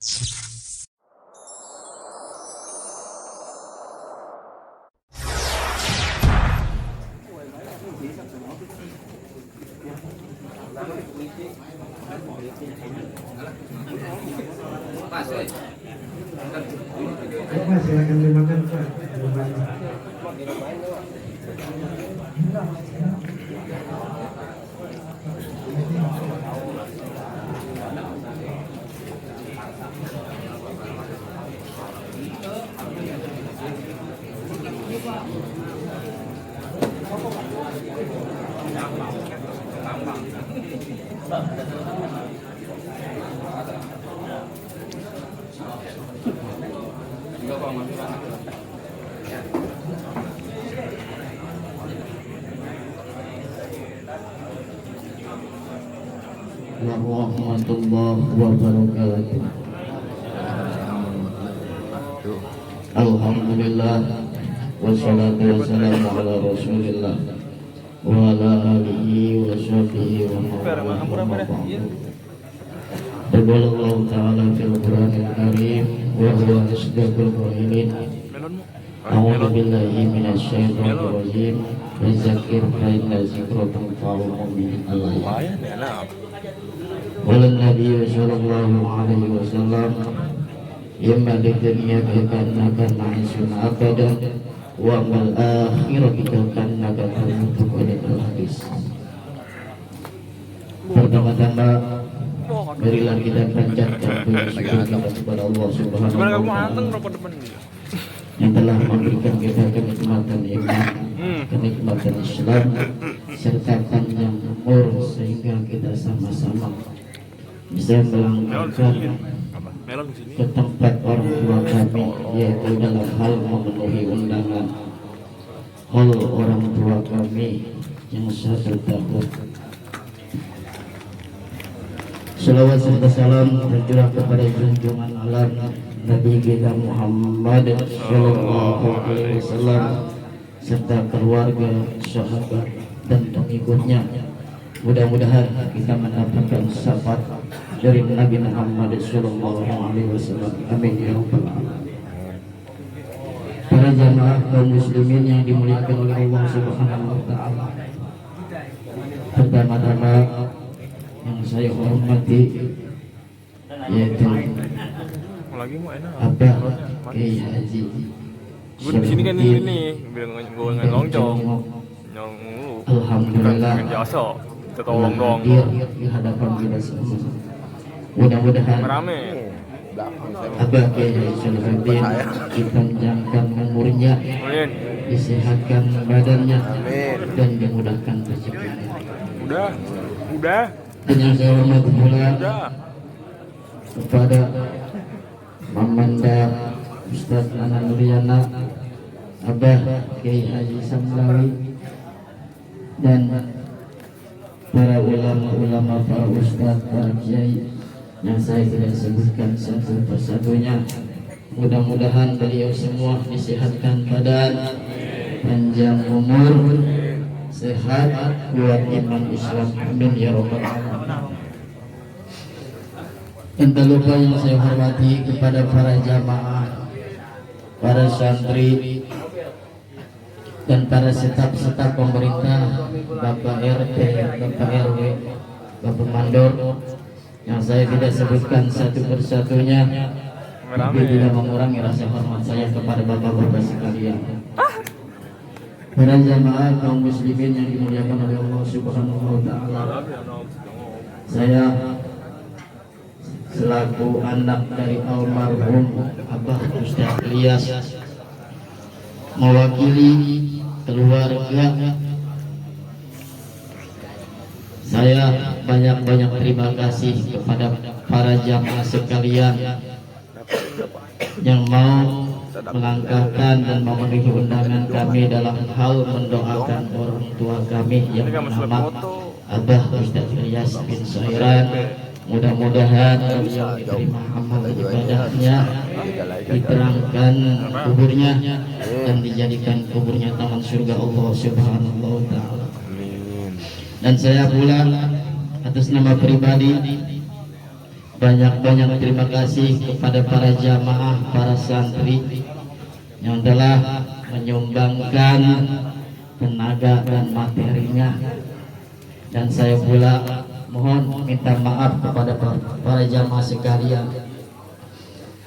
Pak, silakan dimakan Pak. Warahmatullahi wabarakatuh. Alhamdulillah wassalatu wassalamu ala rasulillah wa ala alihi wa sahbihi wa man Allah ta'ala fil Qur'anil Karim wa huwa asdaqul qa'ilin. A'udzu billahi minasy syaithanir rajim. Fadzakir fa inna dzikra tanfa'ul mu'minin. Wala Nabi sallallahu alaihi wasallam yamma dunya kannaka na'isun abadan wa mal akhirati kannaka tamutu qadal hadis. Pertama-tama marilah kita panjatkan puji syukur kita kepada Allah Subhanahu wa taala yang telah memberikan kita kenikmatan iman, kenikmatan Islam serta panjang umur sehingga kita sama-sama bisa melangkahkan ke tempat orang tua kami, yaitu dalam hal memenuhi undangan hal orang tua kami yang 1 tahun. Salawat serta salam tercurah kepada junjungan alam Nabi kita Muhammad sallallahu alaihi wasallam serta keluarga, sahabat dan pengikutnya. Mudah-mudahan kita mendapatkan syafaat dari Nabi Muhammad sallallahu alaihi wasallam. Amin ya rabbal alamin. Para jamaah kaum muslimin yang dimuliakan oleh Allah Subhanahu wa taala. Pertama-tama yang saya hormati yaitu Abah Kiai Haji. Gue di sini kan ini bilang gue ngelonjong, alhamdulillah jasa, tertolong dong. Di hadapan kita semua. Mudah-mudahan Rame. Abah Kiai Haji Salahuddin dipanjangkan umurnya, disehatkan badannya, dan dimudahkan rezekinya. Udah. Dan yang saya hormati pula kepada Mamanda Ustaz Nana Nuriana, Abah Kiai Haji Samlawi, dan para ulama-ulama, para ustaz, para kiai yang saya tidak sebutkan satu persatunya. Mudah-mudahan beliau semua disehatkan badan, panjang umur, sehat, kuat iman Islam. Amin ya rabbal alamin. Dan tak lupa yang saya hormati kepada para jamaah, para santri, dan para staf-staf pemerintah, Bapak RT, Bapak RW, Bapak Mandor, yang saya tidak sebutkan satu persatunya, tapi tidak mengurangi rasa hormat saya kepada bapak-bapak sekalian. Para jamaah kaum muslimin yang dimuliakan oleh Allah Subhanahu wa taala. Saya selaku anak dari almarhum Abah Ustaz Ilyas mewakili keluarga saya banyak-banyak terima kasih kepada para jamaah sekalian yang mau melangkahkan dan memenuhi undangan kami dalam hal mendoakan orang tua kami yang bernama Abah Ustaz Ilyas bin Soiran. Mudah-mudahan beliau diterima amal ibadahnya, diterangkan kuburnya, dan dijadikan kuburnya taman surga Allah Subhanahu wa taala. Dan saya pula atas nama pribadi banyak-banyak terima kasih kepada para jamaah, para santri yang telah menyumbangkan tenaga dan materinya. Dan saya pula mohon minta maaf kepada para jamaah sekalian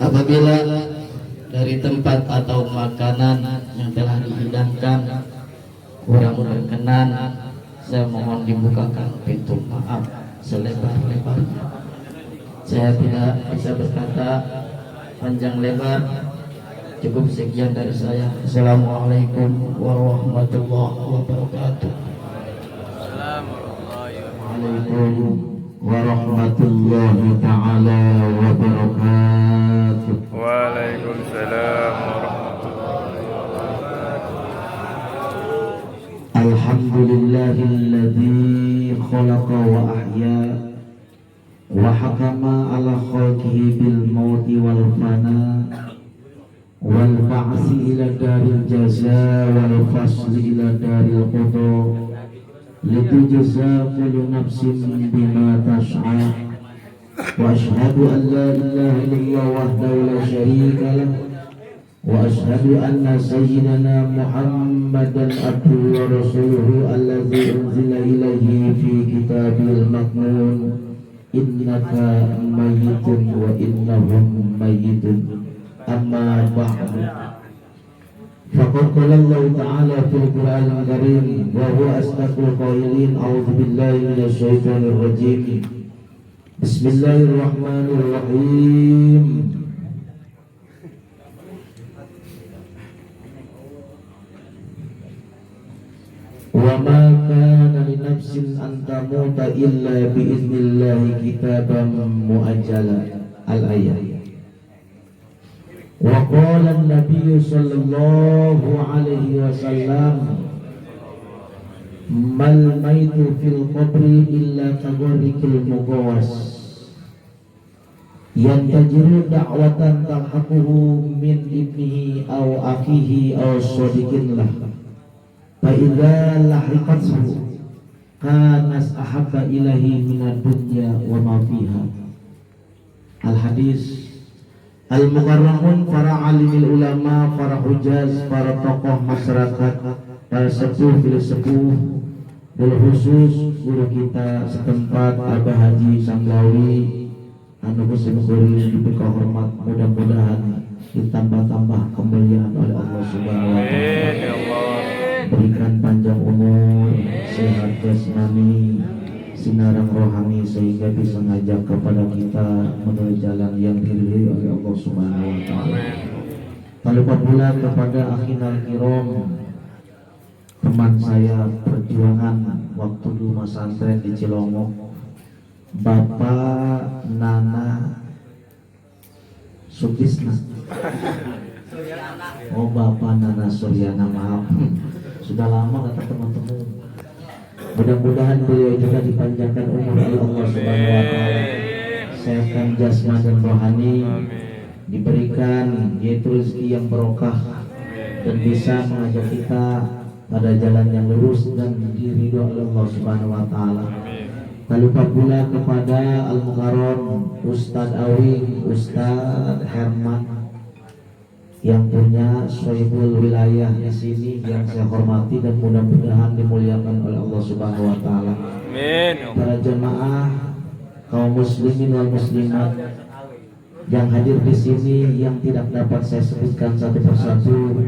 apabila dari tempat atau makanan yang telah dihidangkan kurang berkenan. Saya mohon dibukakan pintu maaf selebar-lebarnya. Saya tidak bisa berkata panjang lebar, cukup sekian dari saya. Assalamualaikum warahmatullahi wabarakatuh. Assalamualaikum warahmatullahi taala wabarakatuh. Waalaikumsalam warahmatullahi wabarakatuh. Alhamdulillahilladzi khalaqa wa ahya wa hakama ala khalqihi bil mauti wal fana wal ba'si ila daril jaza wal fasli ila daril qada litujza kullu nafsin bima tas'a wa ashhadu an la ilaha illallah wahdahu la syarika lah wa ashhadu anna sayyidana Muhammadan abduhu wa rasuluhu alladzi unzila ilaihi fi kitabil maknun innaka mayyitun wa innahum mayyitun amma ba'du. Faqad qala Allah ta'ala fil Qur'anil Karim wa huwa asdaqul qailin a'udzu billahi minasy syaithanir rajim. Bismillahirrahmanirrahim. Wa ma kana li nafsin an tamuta illa bi idnillahi kitaban muajjala. Al-ayat. Wa qala an-nabiy sallallahu alaihi wasallam mal maitu fil qabri illa kagharikil muqawas yantajiru da'watan talhaquhu min ibnihi aw akhihi aw sadiqin lah fa idza lahiqathu kanas ahabba ilahi minad dunya wa ma fiha. Al-hadis. Al-mukarramun, para alimil ulama, para hujaz, para tokoh masyarakat, para sepuh filsafah, bil khusus guru kita setempat Abah Haji Sanglawi anu kusimkuri diberi hormat, mudah-mudahan ditambah-tambah kemuliaan oleh Allah Subhanahu wa taala. Berikan panjang umur, sehat jasmani, sinarang rohani sehingga bisa mengajak kepada kita menuju jalan yang diridhoi oleh Allah Subhanahu wa taala. Lalu pula kepada akhinal kiram, teman saya perjuangan waktu di pesantren di Cilongok, Bapak Nana Sutisna. Oh, Bapak Nana Suryana, maaf. Sudah lama kata teman-teman. Mudah-mudahan beliau juga dipanjangkan umur oleh Allah Subhanahu wa taala. Sehatkan jasmani dan rohani, diberikan yaitu rezeki yang barokah dan bisa mengajak kita pada jalan yang lurus dan diridhoi oleh Allah Subhanahu wa taala. Tak lupa pula kepada Al-Mukarram Ustadz Awing, Ustadz Herman yang punya sohibul wilayah di sini yang saya hormati dan mudah-mudahan dimuliakan oleh Allah Subhanahu wa taala. Amin. Para jemaah kaum muslimin wal muslimat yang hadir di sini yang tidak dapat saya sebutkan satu persatu,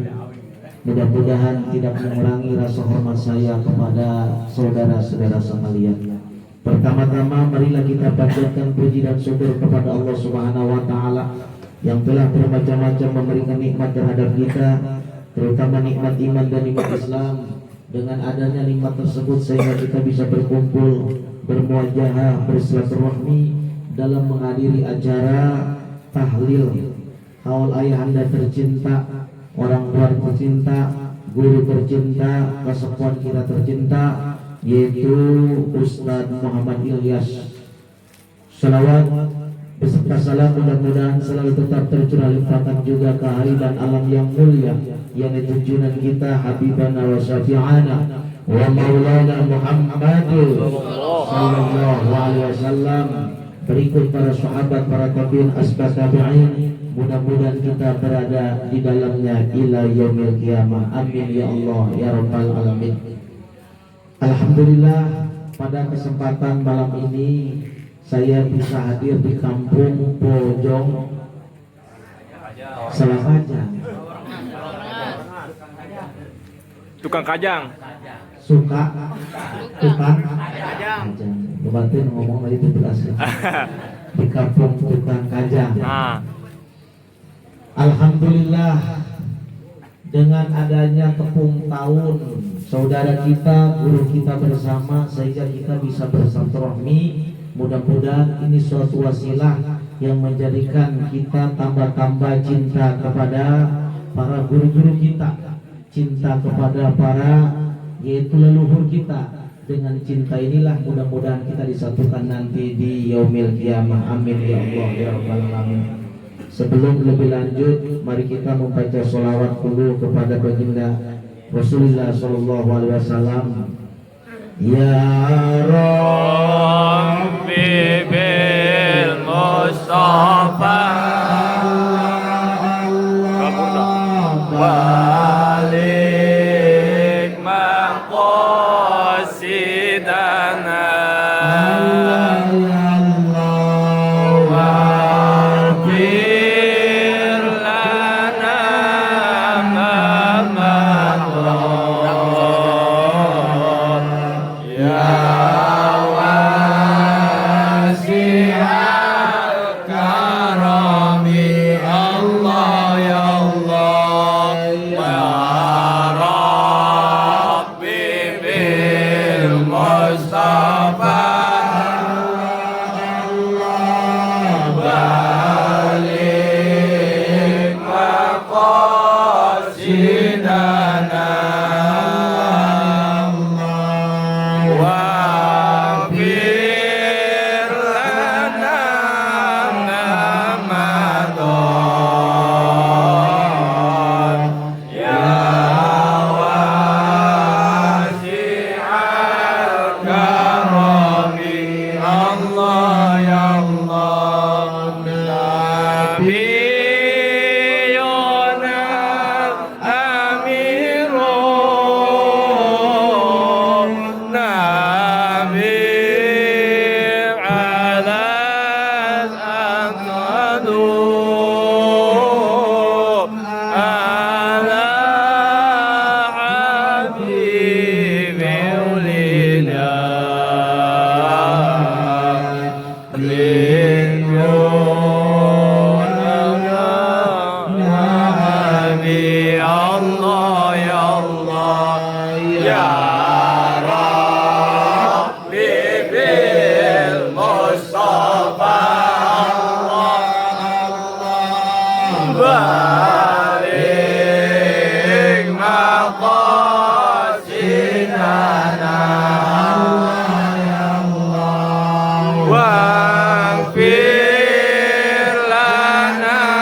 mudah-mudahan tidak mengurangi rasa hormat saya kepada saudara-saudara sekalian. Pertama-tama marilah kita panjatkan puji dan syukur kepada Allah Subhanahu wa taala yang telah bermacam-macam memberikan nikmat terhadap kita, terutama nikmat iman dan nikmat Islam. Dengan adanya nikmat tersebut sehingga kita bisa berkumpul, bermuajahah, bersilaturahmi dalam menghadiri acara tahlil haul ayahanda tercinta, orang tua tercinta, guru tercinta, kesepuan kita tercinta, yaitu Ustadz Muhammad Ilyas. Salawat beserta salam mudah-mudahan selalu tetap tercurah limpahkan juga ke hari dan alam yang mulia, yang junjungan kita Habibana wa Syafi'ana wa Maulana Muhammad sallallahu alaihi wasallam, berikut para sahabat, para tabi'in, asbab tabi'in. Mudah-mudahan kita berada di dalamnya ila yaumil qiyamah. Amin ya Allah ya rabbal alamin. Alhamdulillah, pada kesempatan malam ini saya bisa hadir di kampung Bojong Salahajang. Tukang kajang. Suka tukang kajang. Kebantin ngomong lagi itu berhasil. Di kampung tukang kajang. Alhamdulillah, dengan adanya tepung tahun saudara kita, guru kita bersama, sehingga kita bisa bersilaturahmi. Mudah-mudahan ini suatu wasilah yang menjadikan kita tambah-tambah cinta kepada para guru-guru kita, cinta kepada para yaitu leluhur kita. Dengan cinta inilah mudah-mudahan kita disatukan nanti di yaumil qiyamah. Amin ya Allah ya rabbal alamin. Sebelum lebih lanjut, mari kita membaca sholawat dulu kepada baginda Rasulullah Sallallahu Alaihi Wasallam. Ya Rabbi bil Mustafa balik maqasidana. waghfir lana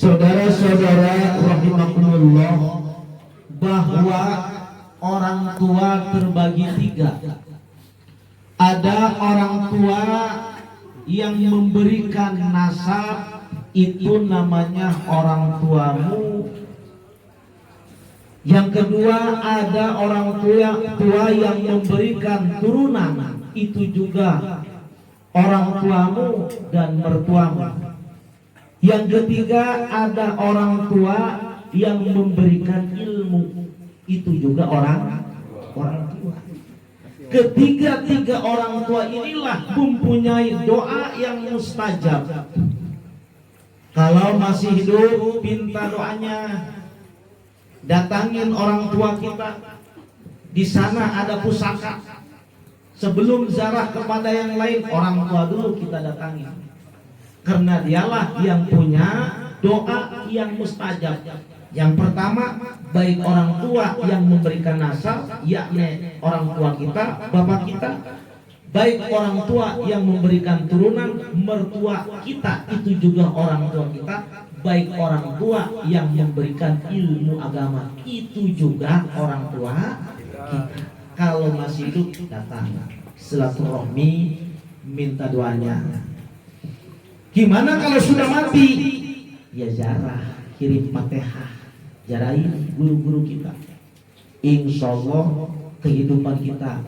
Saudara-saudara rahimakumullah, bahwa orang tua terbagi tiga. Ada orang tua yang memberikan nasab, itu namanya orang tuamu. Yang kedua, ada orang tua yang memberikan turunan, itu juga orang tuamu dan mertuamu. Yang ketiga, ada orang tua yang memberikan ilmu, itu juga orang tua. Ketiga-tiga orang tua inilah mempunyai doa yang mustajab. Kalau masih hidup, minta doanya. Datangin orang tua kita. Di sana ada pusaka. Sebelum zarah kepada yang lain, orang tua dulu kita datangin. Karena dialah yang punya doa yang mustajab. Yang pertama, baik orang tua yang memberikan nasab, yakni orang tua kita, bapak kita, baik orang tua yang memberikan turunan, mertua kita, itu juga orang tua kita, baik orang tua yang memberikan ilmu agama, itu juga orang tua kita. Kalau masih hidup, datang silaturahmi, minta doanya. Gimana kalau sudah mati? Ya jarah, kirim Fatihah, jarahin guru-guru kita. Insya Allah kehidupan kita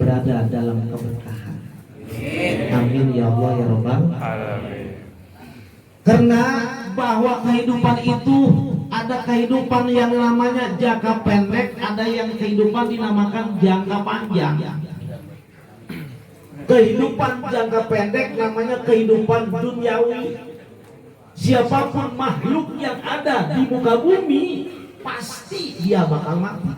berada dalam keberkahan. Amin ya Allah ya Rabbal alamin. Karena bahwa kehidupan itu ada kehidupan yang namanya jangka pendek, ada yang kehidupan dinamakan jangka panjang. Kehidupan jangka pendek namanya kehidupan duniawi. Siapapun makhluk yang ada di muka bumi pasti dia bakal mati.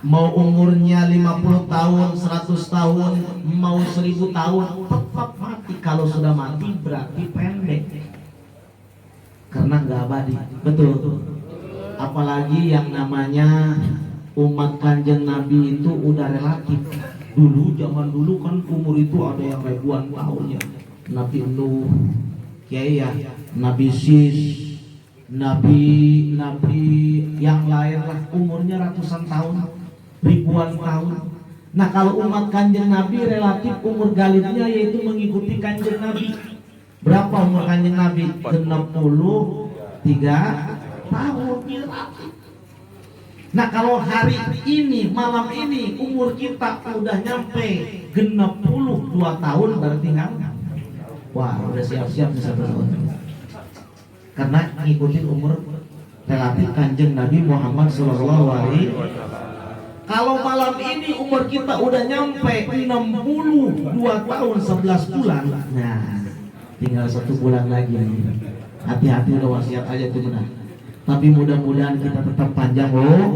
Mau umurnya 50 tahun, 100 tahun, mau 1000 tahun, tetap mati. Kalau sudah mati berarti pendek, karena nggak abadi. Betul. Apalagi yang namanya umat Kanjeng Nabi itu udah relatif. Dulu, zaman dulu kan umur itu ada yang ribuan tahun ya. Nabi Nuh, ya, Nabi Sis, Nabi yang lain lah umurnya ratusan tahun, ribuan tahun. Nah kalau umat Kanjeng Nabi relatif umur galibnya yaitu mengikuti Kanjeng Nabi. Berapa umur Kanjeng Nabi? 63 tahun. Nah kalau hari ini, malam ini umur kita udah nyampe 62 tahun, berarti kan? Wah udah siap-siap bisa bersaudara. Karena ngikutin umur relatif Kanjeng Nabi Muhammad SAW. Kalau malam ini umur kita udah nyampe 62 tahun 11 bulan. Nah tinggal 1 bulan lagi. Hati-hati udah wasiat aja tuh benar. Tapi mudah-mudahan kita tetap panjang umur.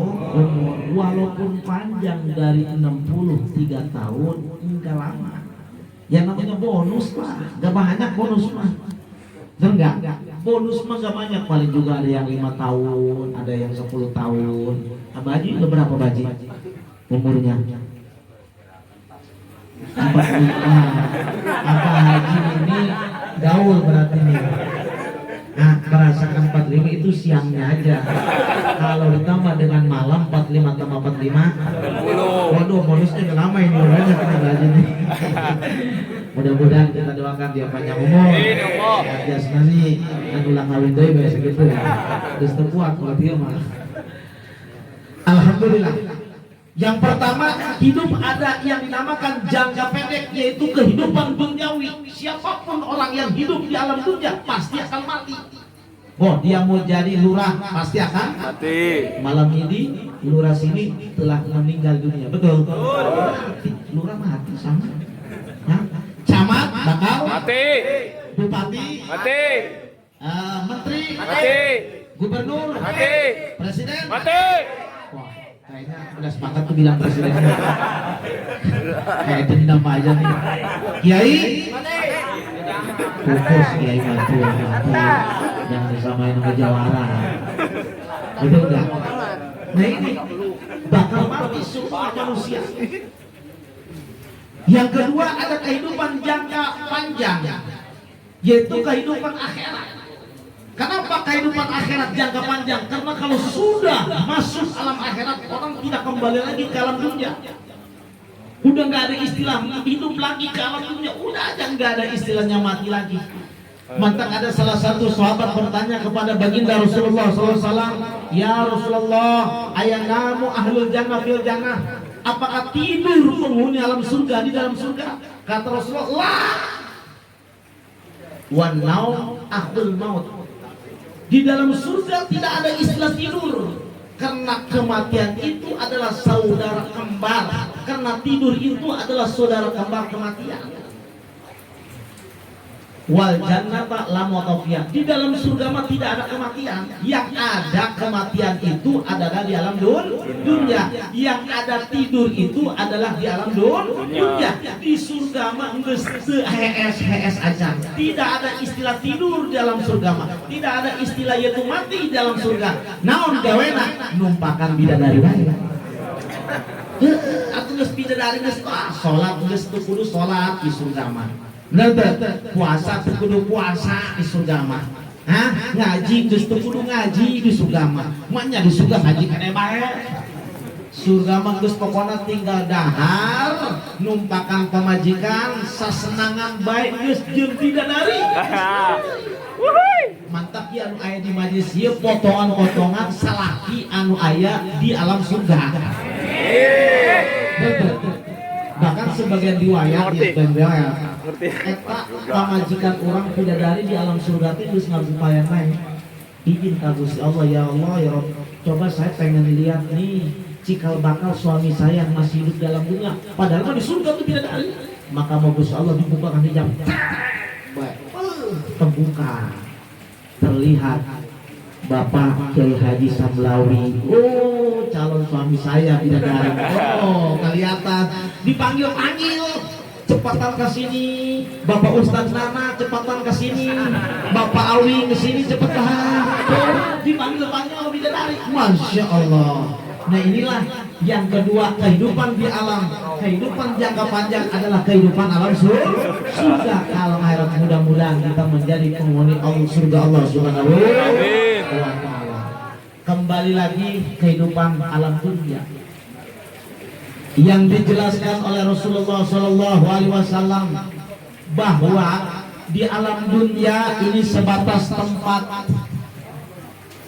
Walaupun panjang dari 63 tahun enggak lama. Yang namanya bonus lah, gak banyak bonus mah. Enggak, bonus mah gak banyak, paling juga ada yang 5 tahun, ada yang 10 tahun. Abah Haji udah berapa Baji umurnya? 45. Abah Haji ini gaul berarti nih. Nah, merasakan 45 itu siangnya aja. Kalau ditambah dengan malam 45 tambah 45. Waduh, bonusnya udah lama ini orangnya kita aja nih. Mudah-mudahan kita doakan dia panjang umur. Ya jasmani dan ulang kawin deui beres gitu ya. Terus terkuat kalau dia mah. Alhamdulillah. Yang pertama, hidup ada yang dinamakan jangka pendek, yaitu kehidupan duniawi. Siapapun orang yang hidup di alam dunia pasti akan mati. Oh, dia mau jadi lurah pasti akan mati. Malam ini lurah sini telah meninggal dunia. Betul? Mati. Lurah mati sama. Nah, camat bakal mati. Bupati mati. Menteri mati. Gubernur mati. Presiden mati. Wah, kayaknya udah sepakat tuh bilang presiden. Kayak dendam aja nih. Kiai fokus Kiai mati. Jangan disamain sama jawara. Betul enggak? Nah ini bakal mati semua manusia. Yang kedua ada kehidupan jangka panjang, yaitu kehidupan akhirat. Kenapa kehidupan akhirat jangka panjang? Karena kalau sudah masuk alam akhirat, orang tidak kembali lagi ke alam dunia. Udah nggak ada istilah hidup lagi ke alam dunia. Udah aja nggak ada istilahnya mati lagi. Mantap ada salah satu sahabat bertanya kepada baginda Rasulullah SAW, ya Rasulullah, ayanamu ahlul jannah fil jannah. Apakah tidur penghuni alam surga di dalam surga? Kata Rasulullah, la. Wa naum ahlul maut. Di dalam surga tidak ada istilah tidur, karena kematian itu adalah saudara kembar, karena tidur itu adalah saudara kembar kematian. Wal jannata la mautafiyah. Di dalam surga mah tidak ada kematian. Yang ada kematian itu adalah di alam dunia. Yang ada tidur itu adalah di alam dunia. Di surga mah geus teu hees aja. Tidak ada istilah tidur di dalam surga mah. Tidak ada istilah yaitu mati di dalam surga. Naon gawena numpakan bidadari bae. Atuh geus bidadari geus salat geus teu kudu salat di surga mah. Bener puasa kudu puasa di surga mah. Hah? Ngaji geus teu kudu ngaji di surga mah. Maknya di surga ngaji kana bae. Surga mah geus pokona tinggal dahar, numpakan pamajikan, sasenangan bae geus jeung bidadari. Mantap ya anu aya di majelis ieu potongan-potongan salaki anu aya di alam surga. Bahkan sebagian riwayat eta pamajikan orang bidadari di alam surga itu geus ngabupayan naik. Izin ka Gusti Allah, ya Allah ya Rabb, coba saya pengen lihat nih cikal bakal suami saya yang masih hidup dalam dunia, padahal mah di surga itu bidadari. Maka mau Gusti Allah dibukakan hijab, terbuka, terlihat Bapak Kiai Haji Samlawi. Oh, calon suami saya bidadari. Oh, kelihatan dipanggil-panggil. Cepatan ke sini, Bapak Ustadz Nana cepatan ke sini, Bapak Awi ke sini cepatan. Dipanggil-panggil bidadari. Masya Allah. Nah inilah yang kedua, kehidupan di alam. Kehidupan jangka panjang adalah kehidupan alam surga. Alam akhirat, mudah-mudahan kita menjadi penghuni surga Allah Subhanahu wa ta'ala. Kembali lagi kehidupan alam dunia yang dijelaskan oleh Rasulullah SAW bahwa di alam dunia ini sebatas tempat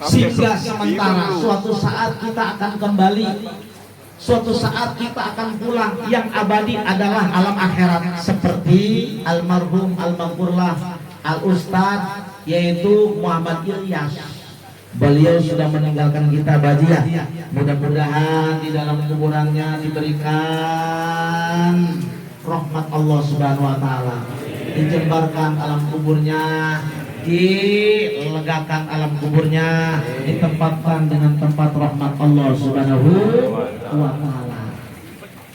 singgah sementara. Suatu saat kita akan kembali, suatu saat kita akan pulang. Yang abadi adalah alam akhirat, seperti almarhum almarhumlah al-Ustadz yaitu Muhammad Ilyas. Beliau sudah meninggalkan kita badiah. Mudah-mudahan di dalam kuburannya diberikan rahmat Allah Subhanahu wa ta'ala, dijembarkan alam kuburnya, dilegakan alam kuburnya, ditempatkan dengan tempat rahmat Allah Subhanahu wa ta'ala.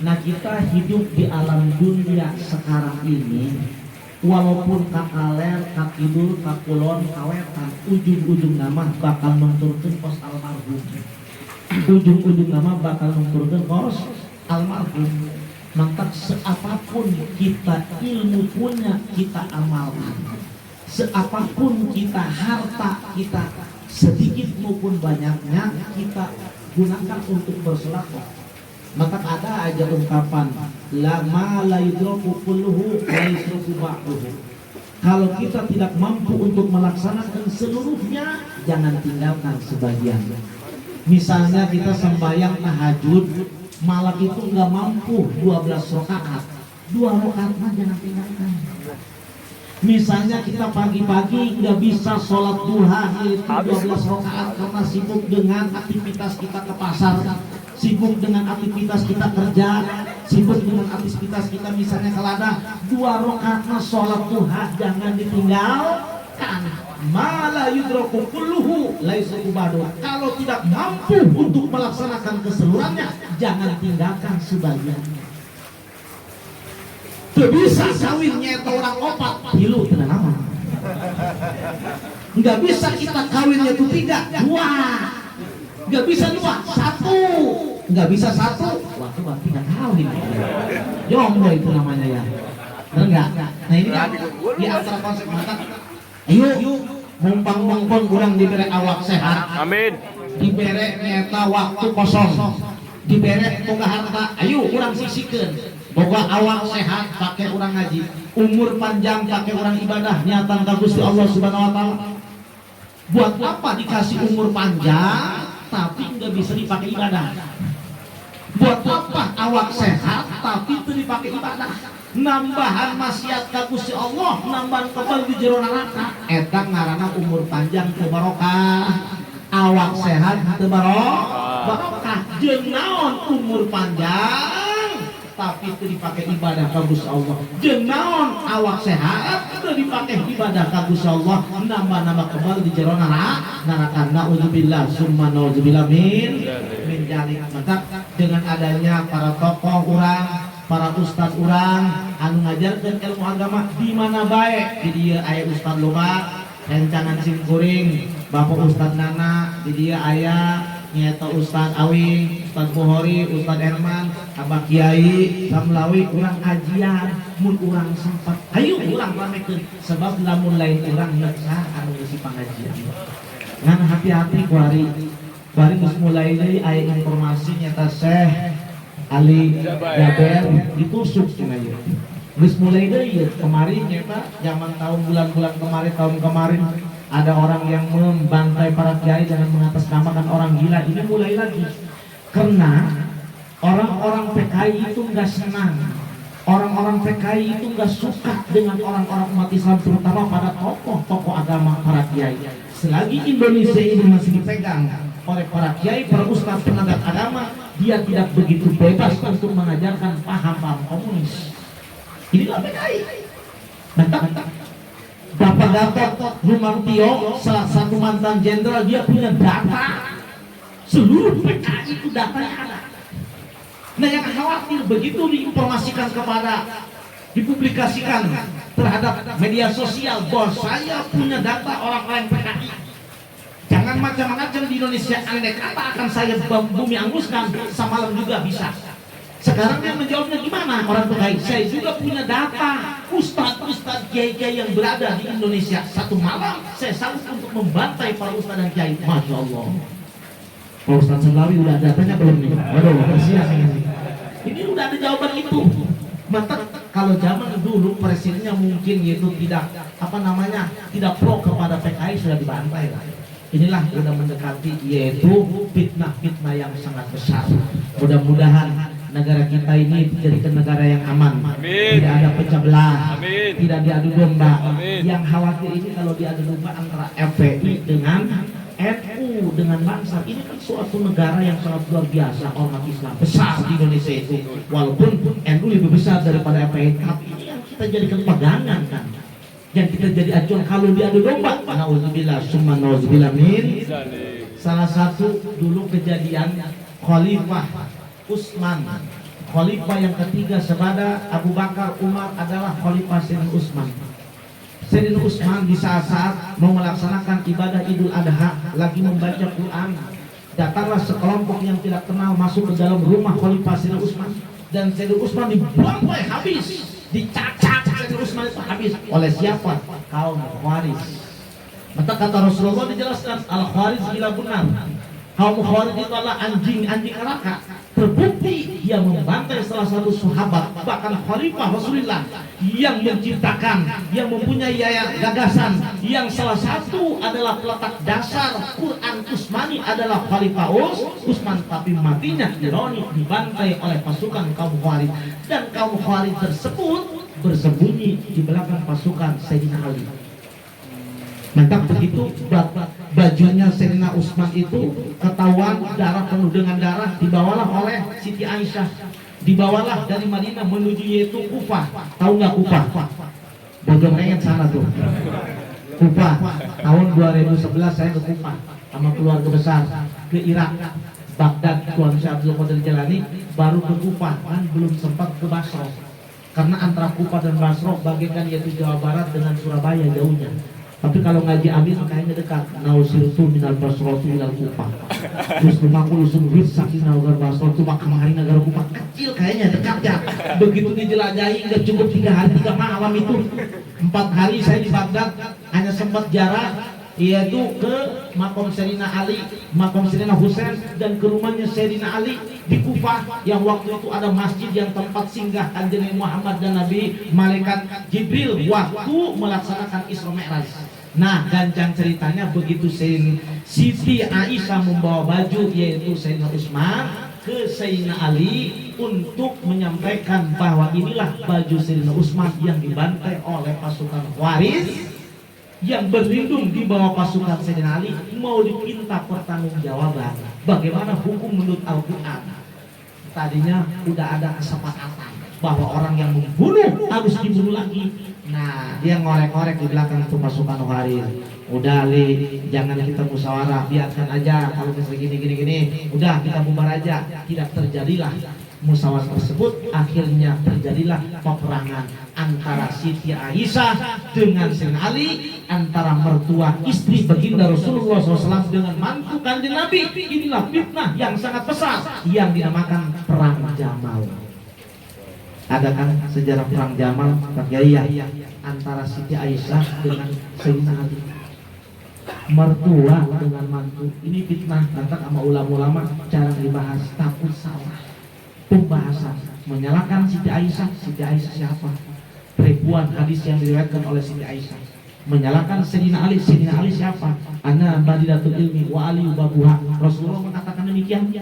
Nah, kita hidup di alam dunia sekarang ini, walaupun kakaler, kakidul, kakulon, kawetan, ujung-ujung nama bakal menturunkan kos almarhum. Ujung-ujung nama bakal menturunkan kos almarhum. Maka seapapun kita ilmu punya, kita amalkan. Seapapun kita harta kita, sedikit maupun banyaknya, kita gunakan untuk bersedekah. Maka ada aja ungkapan lama la yudraku kulluhu wa yusraku ba'duhu. Kalau kita tidak mampu untuk melaksanakan seluruhnya, jangan tinggalkan sebagian. Misalnya kita sembahyang tahajud, malam itu nggak mampu 12 rakaat, 2 rakaat jangan tinggalkan. Misalnya kita pagi-pagi nggak bisa sholat duha yaitu 12 rakaat karena sibuk dengan aktivitas kita ke pasar, sibuk dengan aktivitas kita kerja, sibuk dengan aktivitas kita misalnya ke ladang, 2 rakaat sholat duha jangan ditinggalkan. Mala yudraku kulluhu laisa kubadu. Kalau tidak mampu untuk melaksanakan keseluruhannya, jangan tinggalkan sebagiannya. Tuh bisa kawin nyeta orang opat hilu tenang aman. Nggak bisa kita kawinnya itu 3, 2. Nggak bisa 2, 1. Nggak bisa 1, waktu berarti nggak kawin. Jomblo itu namanya ya. Benar nggak? Nah ini kan di antara konsep mata. Ayo mumpang mengkon urang dibere awak sehat, Amin. dibere nyata waktu kosong, dibere boga harta, ayo urang sisikeun boga awak sehat pakai urang ngaji, umur panjang pakai urang ibadah nyatan ka Gusti Allah Subhanahu wa taala. Buat apa dikasih umur panjang tapi nggak bisa dipakai ibadah? Buat apa awak sehat tapi itu dipakai ibadah? Nambahan maksiat ka Gusti Allah, nambahan kebal di jero neraka. Eta ngaranna umur panjang teu barokah. Awak sehat teu barokah. Jeung naon umur panjang tapi itu dipakai ibadah ka Gusti Allah. Jeung naon awak sehat itu dipakai ibadah ka Gusti Allah, nambah-nambah kebal di jero neraka. Nauzubillah summa nauzubillah min jalik. Maka dengan adanya para tokoh urang, para ustad urang anu ngajarkeun ilmu agama di mana bae, di dieu aya Ustad Loba rencangan simkuring, Bapak Ustad Nana, di dieu aya nyaeta Ustad Awing, Ustad Buhori, Ustad Herman, Abah Kiai Samlawi, urang kajian mun urang sempat ayo urang ramekeun sebab lamun lain urang nyeksa anu ngisi pangajian. Ngan hati-hati kuari geus mulai deui aya informasi nyata Syekh Ali Jaber ditusuk cenah ieu. Geus mulai deui kemarin nyata zaman tahun bulan-bulan tahun kemarin ada orang yang membantai para kiai dengan mengatasnamakan orang gila. Ini mulai lagi karena orang-orang PKI itu enggak senang, orang-orang PKI itu enggak suka dengan orang-orang umat Islam, terutama pada tokoh-tokoh agama para kiai. Selagi Indonesia ini masih dipegang oleh para kiai, para ustaz penegak agama, dia tidak begitu bebas untuk mengajarkan paham-paham komunis. Inilah PKI. Bapak Gatot Nurmantio, salah satu mantan jenderal, dia punya data seluruh PKI itu datanya ada. Nah yang khawatir begitu diinformasikan kepada, dipublikasikan terhadap media sosial bahwa saya punya data orang-orang PKI. Jangan macam-macam di Indonesia, andai kata akan saya bumi anguskan, semalam juga bisa. Sekarang yang menjawabnya gimana orang PKI? Saya juga punya data ustadz kiai-kiai yang berada di Indonesia. Satu malam saya sanggup untuk membantai para ustadz dan kiai. Masya Allah. Pak Ustadz Selawi udah datanya belum nih? Waduh, bersiap ini. Ini udah ada jawaban itu. Maka kalau zaman dulu presidennya mungkin yaitu tidak tidak pro kepada PKI, sudah dibantai lah. Inilah sudah mendekati yaitu fitnah-fitnah yang sangat besar. Mudah-mudahan negara kita ini dijadikan negara yang aman. Amin. Tidak ada pecah belah. Amin. Tidak diadu domba. Amin. Yang khawatir ini kalau diadu domba antara FPI dengan NU dengan bangsa. Ini kan suatu negara yang sangat luar biasa, ormas Islam besar di Indonesia itu. Walaupun NU lebih besar daripada FPI, tapi ini yang kita jadikan pegangan kan, yang kita jadi acuan kalau diadu domba. Nauzubillah summa nauzubillah min. Salah satu dulu kejadian Khalifah Utsman, Khalifah yang ketiga sepada Abu Bakar Umar adalah Khalifah Sayyidina Utsman. Sayyidina Utsman di saat-saat mau melaksanakan ibadah Idul Adha lagi membaca Quran, datanglah sekelompok yang tidak kenal masuk ke dalam rumah Khalifah Sayyidina Utsman, dan Sayyidina Utsman dibantai habis, dicacat Sayyidina Utsman itu habis oleh siapa? Kaum Khawarij. Maka kata Rasulullah dijelaskan al-Khawarij bila benar. Kaum Khawarij itu adalah anjing-anjing neraka. Terbukti dia membantai salah satu sahabat, bahkan Khalifah Rasulullah yang menciptakan, yang mempunyai gagasan, yang salah satu adalah peletak dasar Quran Utsmani adalah Khalifah Utsman, tapi matinya ironis dibantai oleh pasukan kaum Khawarij, dan kaum Khawarij tersebut bersembunyi di belakang pasukan Sayyidina Ali. Mantap begitu bajunya Sayyidina Utsman itu ketahuan darah, penuh dengan darah, dibawalah oleh Siti Aisyah, dibawalah dari Madinah menuju yaitu Kufah. Tahu nggak Kufah? Bojong sana tuh. Kufah. Tahun 2011 saya ke Kufah sama keluarga besar ke Irak, Baghdad, Tuan Syekh Abdul Qadir Jalani, baru ke Kufah, kan belum sempat ke Basra. Karena antara Kufah dan Basra bagaikan yaitu Jawa Barat dengan Surabaya jauhnya. Tapi kalau ngaji Amin kayaknya dekat. Nausirtu minal Basratu minal Kufah. Terus rumahku sungguh saking nagar Basratu mak kemarin negara Kufah kecil kayaknya dekat ya. Begitu dijelajahi nggak cukup 3 hari 3 malam itu. 4 hari saya di Baghdad hanya sempat jarak yaitu ke makom Sayyidina Ali, makom Sayyidina Husain, dan ke rumahnya Sayyidina Ali di Kufah yang waktu itu ada masjid yang tempat singgah Kanjeng Muhammad dan Nabi malaikat Jibril waktu melaksanakan Isra Mi'raj. Nah, ganjang ceritanya begitu Siti Aisyah membawa baju yaitu Sayyidina Utsman ke Sayyidina Ali untuk menyampaikan bahwa inilah baju Sayyidina Utsman yang dibantai oleh pasukan Khawarij yang berlindung di bawah pasukan Sayyidina Ali, mau dipinta pertanggungjawaban bagaimana hukum menurut Al-Quran. Tadinya udah ada kesepakatan bahwa orang yang membunuh harus dibunuh lagi. Nah, dia ngorek-ngorek di belakang itu pasukan Khawarij. Udah li, jangan kita musyawarah, biarkan aja kalau misalnya gini. Udah kita bubar aja. Tidak terjadilah musyawarah tersebut. Akhirnya terjadilah peperangan antara Siti Aisyah dengan Sayyidina Ali, antara mertua istri baginda Rasulullah SAW dengan mantu kanjeng Nabi. Inilah fitnah yang sangat besar yang dinamakan perang Jamal. Ada kan sejarah perang Jamal, Pak Kiai, antara Siti Aisyah dengan Sayyidina Ali, mertua dengan mantu. Ini fitnah, kata sama ulama-ulama cara dibahas takut salah pembahasan, menyalahkan Siti Aisyah. Siti Aisyah siapa? Ribuan hadis yang diriwayatkan oleh Siti Aisyah. Menyalahkan Sayyidina Ali. Sayyidina Ali siapa? Ana Madinatul Ilmi wa Ali babuha. Rasulullah mengatakan demikian.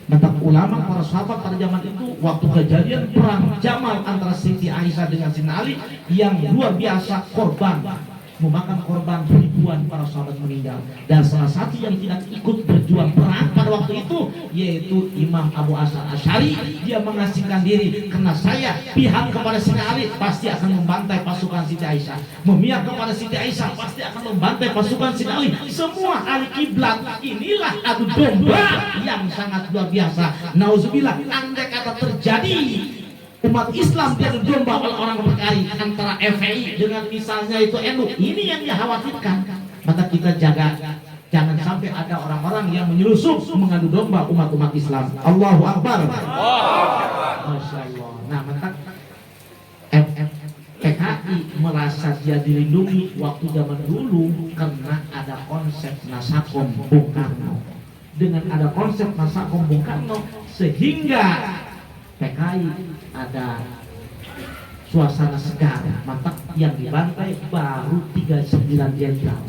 Maka ulama para sahabat pada zaman itu waktu kejadian perang Jamal antara Siti Aisyah dengan Sayyidina Ali yang luar biasa, korban memakan korban ribuan para sahabat meninggal. Dan salah satu yang tidak ikut berjuang perang pada waktu itu yaitu Imam Abu Hasan Asy'ari. Dia mengasingkan diri, karena saya pihak kepada Sayyidina Ali pasti akan membantai pasukan Siti Aisyah, memihak kepada Siti Aisyah pasti akan membantai pasukan Sayyidina Ali. Semua ahli kiblat. Inilah adu domba yang sangat luar biasa. Nauzubillah, andai kata terjadi umat Islam diadu domba oleh orang berkari antara FPI dengan misalnya itu NU, ini yang dikhawatirkan. Maka kita jaga jangan sampai ada orang-orang yang menyelusup mengadu domba umat-umat Islam. Allahu Akbar. Masya Allah. Nah, maka PKI merasa dia dilindungi waktu zaman dulu karena ada konsep Nasakom Bung Karno. Dengan ada konsep Nasakom Bung Karno sehingga PKI ada suasana segar. Maka yang dibantai baru 39 jenderal.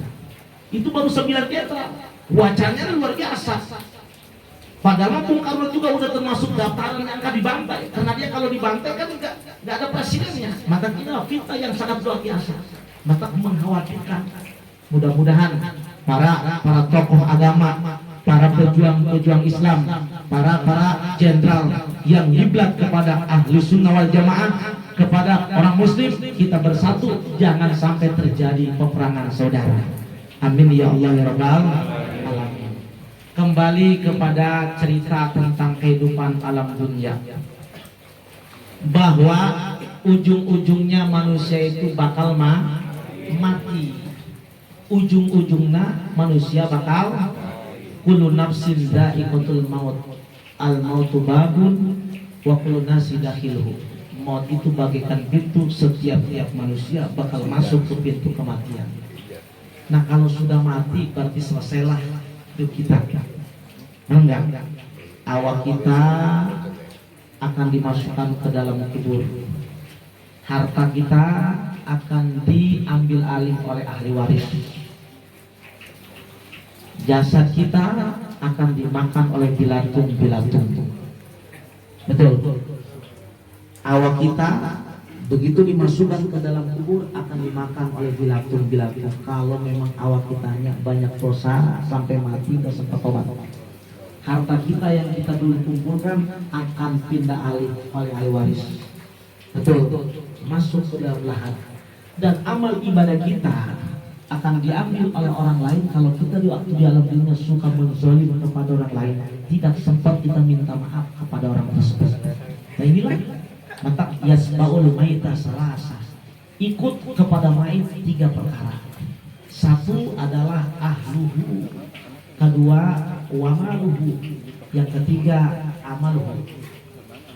Itu baru 9 jenderal. Wacananya luar biasa. Padahal Bung Karno juga udah termasuk daftaran yang akan dibantai. Karena dia kalau dibantai kan nggak ada presidennya. Maka kita fitnah yang sangat luar biasa. Maka mengkhawatirkan. Mudah-mudahan para tokoh agama, para pejuang Islam, para jenderal yang kiblat kepada ahli sunnah wal jamaah, kepada orang muslim, kita bersatu, jangan sampai terjadi peperangan saudara. Amin ya Allah ya Rabbal alamin. Kembali kepada cerita tentang kehidupan alam dunia, bahwa ujung-ujungnya manusia itu bakal mati. Ujung-ujungnya manusia bakal kullu nafsin dha'iqatul maut. Al mautu babun wa kullu nasi dakhilhu. Maut itu bagaikan pintu, setiap manusia bakal masuk ke pintu kematian. Nah, kalau sudah mati berarti selesailah hidup kita. Enggak. Awak kita akan dimasukkan ke dalam kubur. Harta kita akan diambil alih oleh ahli waris. Jasad kita akan dimakan oleh bilatung. Betul. Awak kita begitu dimasukkan ke dalam kubur akan dimakan oleh bilatung. Kalau memang awak kitanya banyak dosa sampai mati dan sempat tobat. Harta kita yang kita dulu kumpulkan akan pindah alih oleh ahli waris. Betul. Masuk ke dalam lahan. Dan amal ibadah kita akan diambil oleh orang lain. Kalau kita di waktu di alam dunia suka menzolim kepada orang lain, tidak sempat kita minta maaf kepada orang tersebut. Nah inilah maka yasbaul maita salasa, ikut kepada mayit 3 perkara. Satu adalah ahluhu, kedua wamaluhu, yang ketiga amaluhu.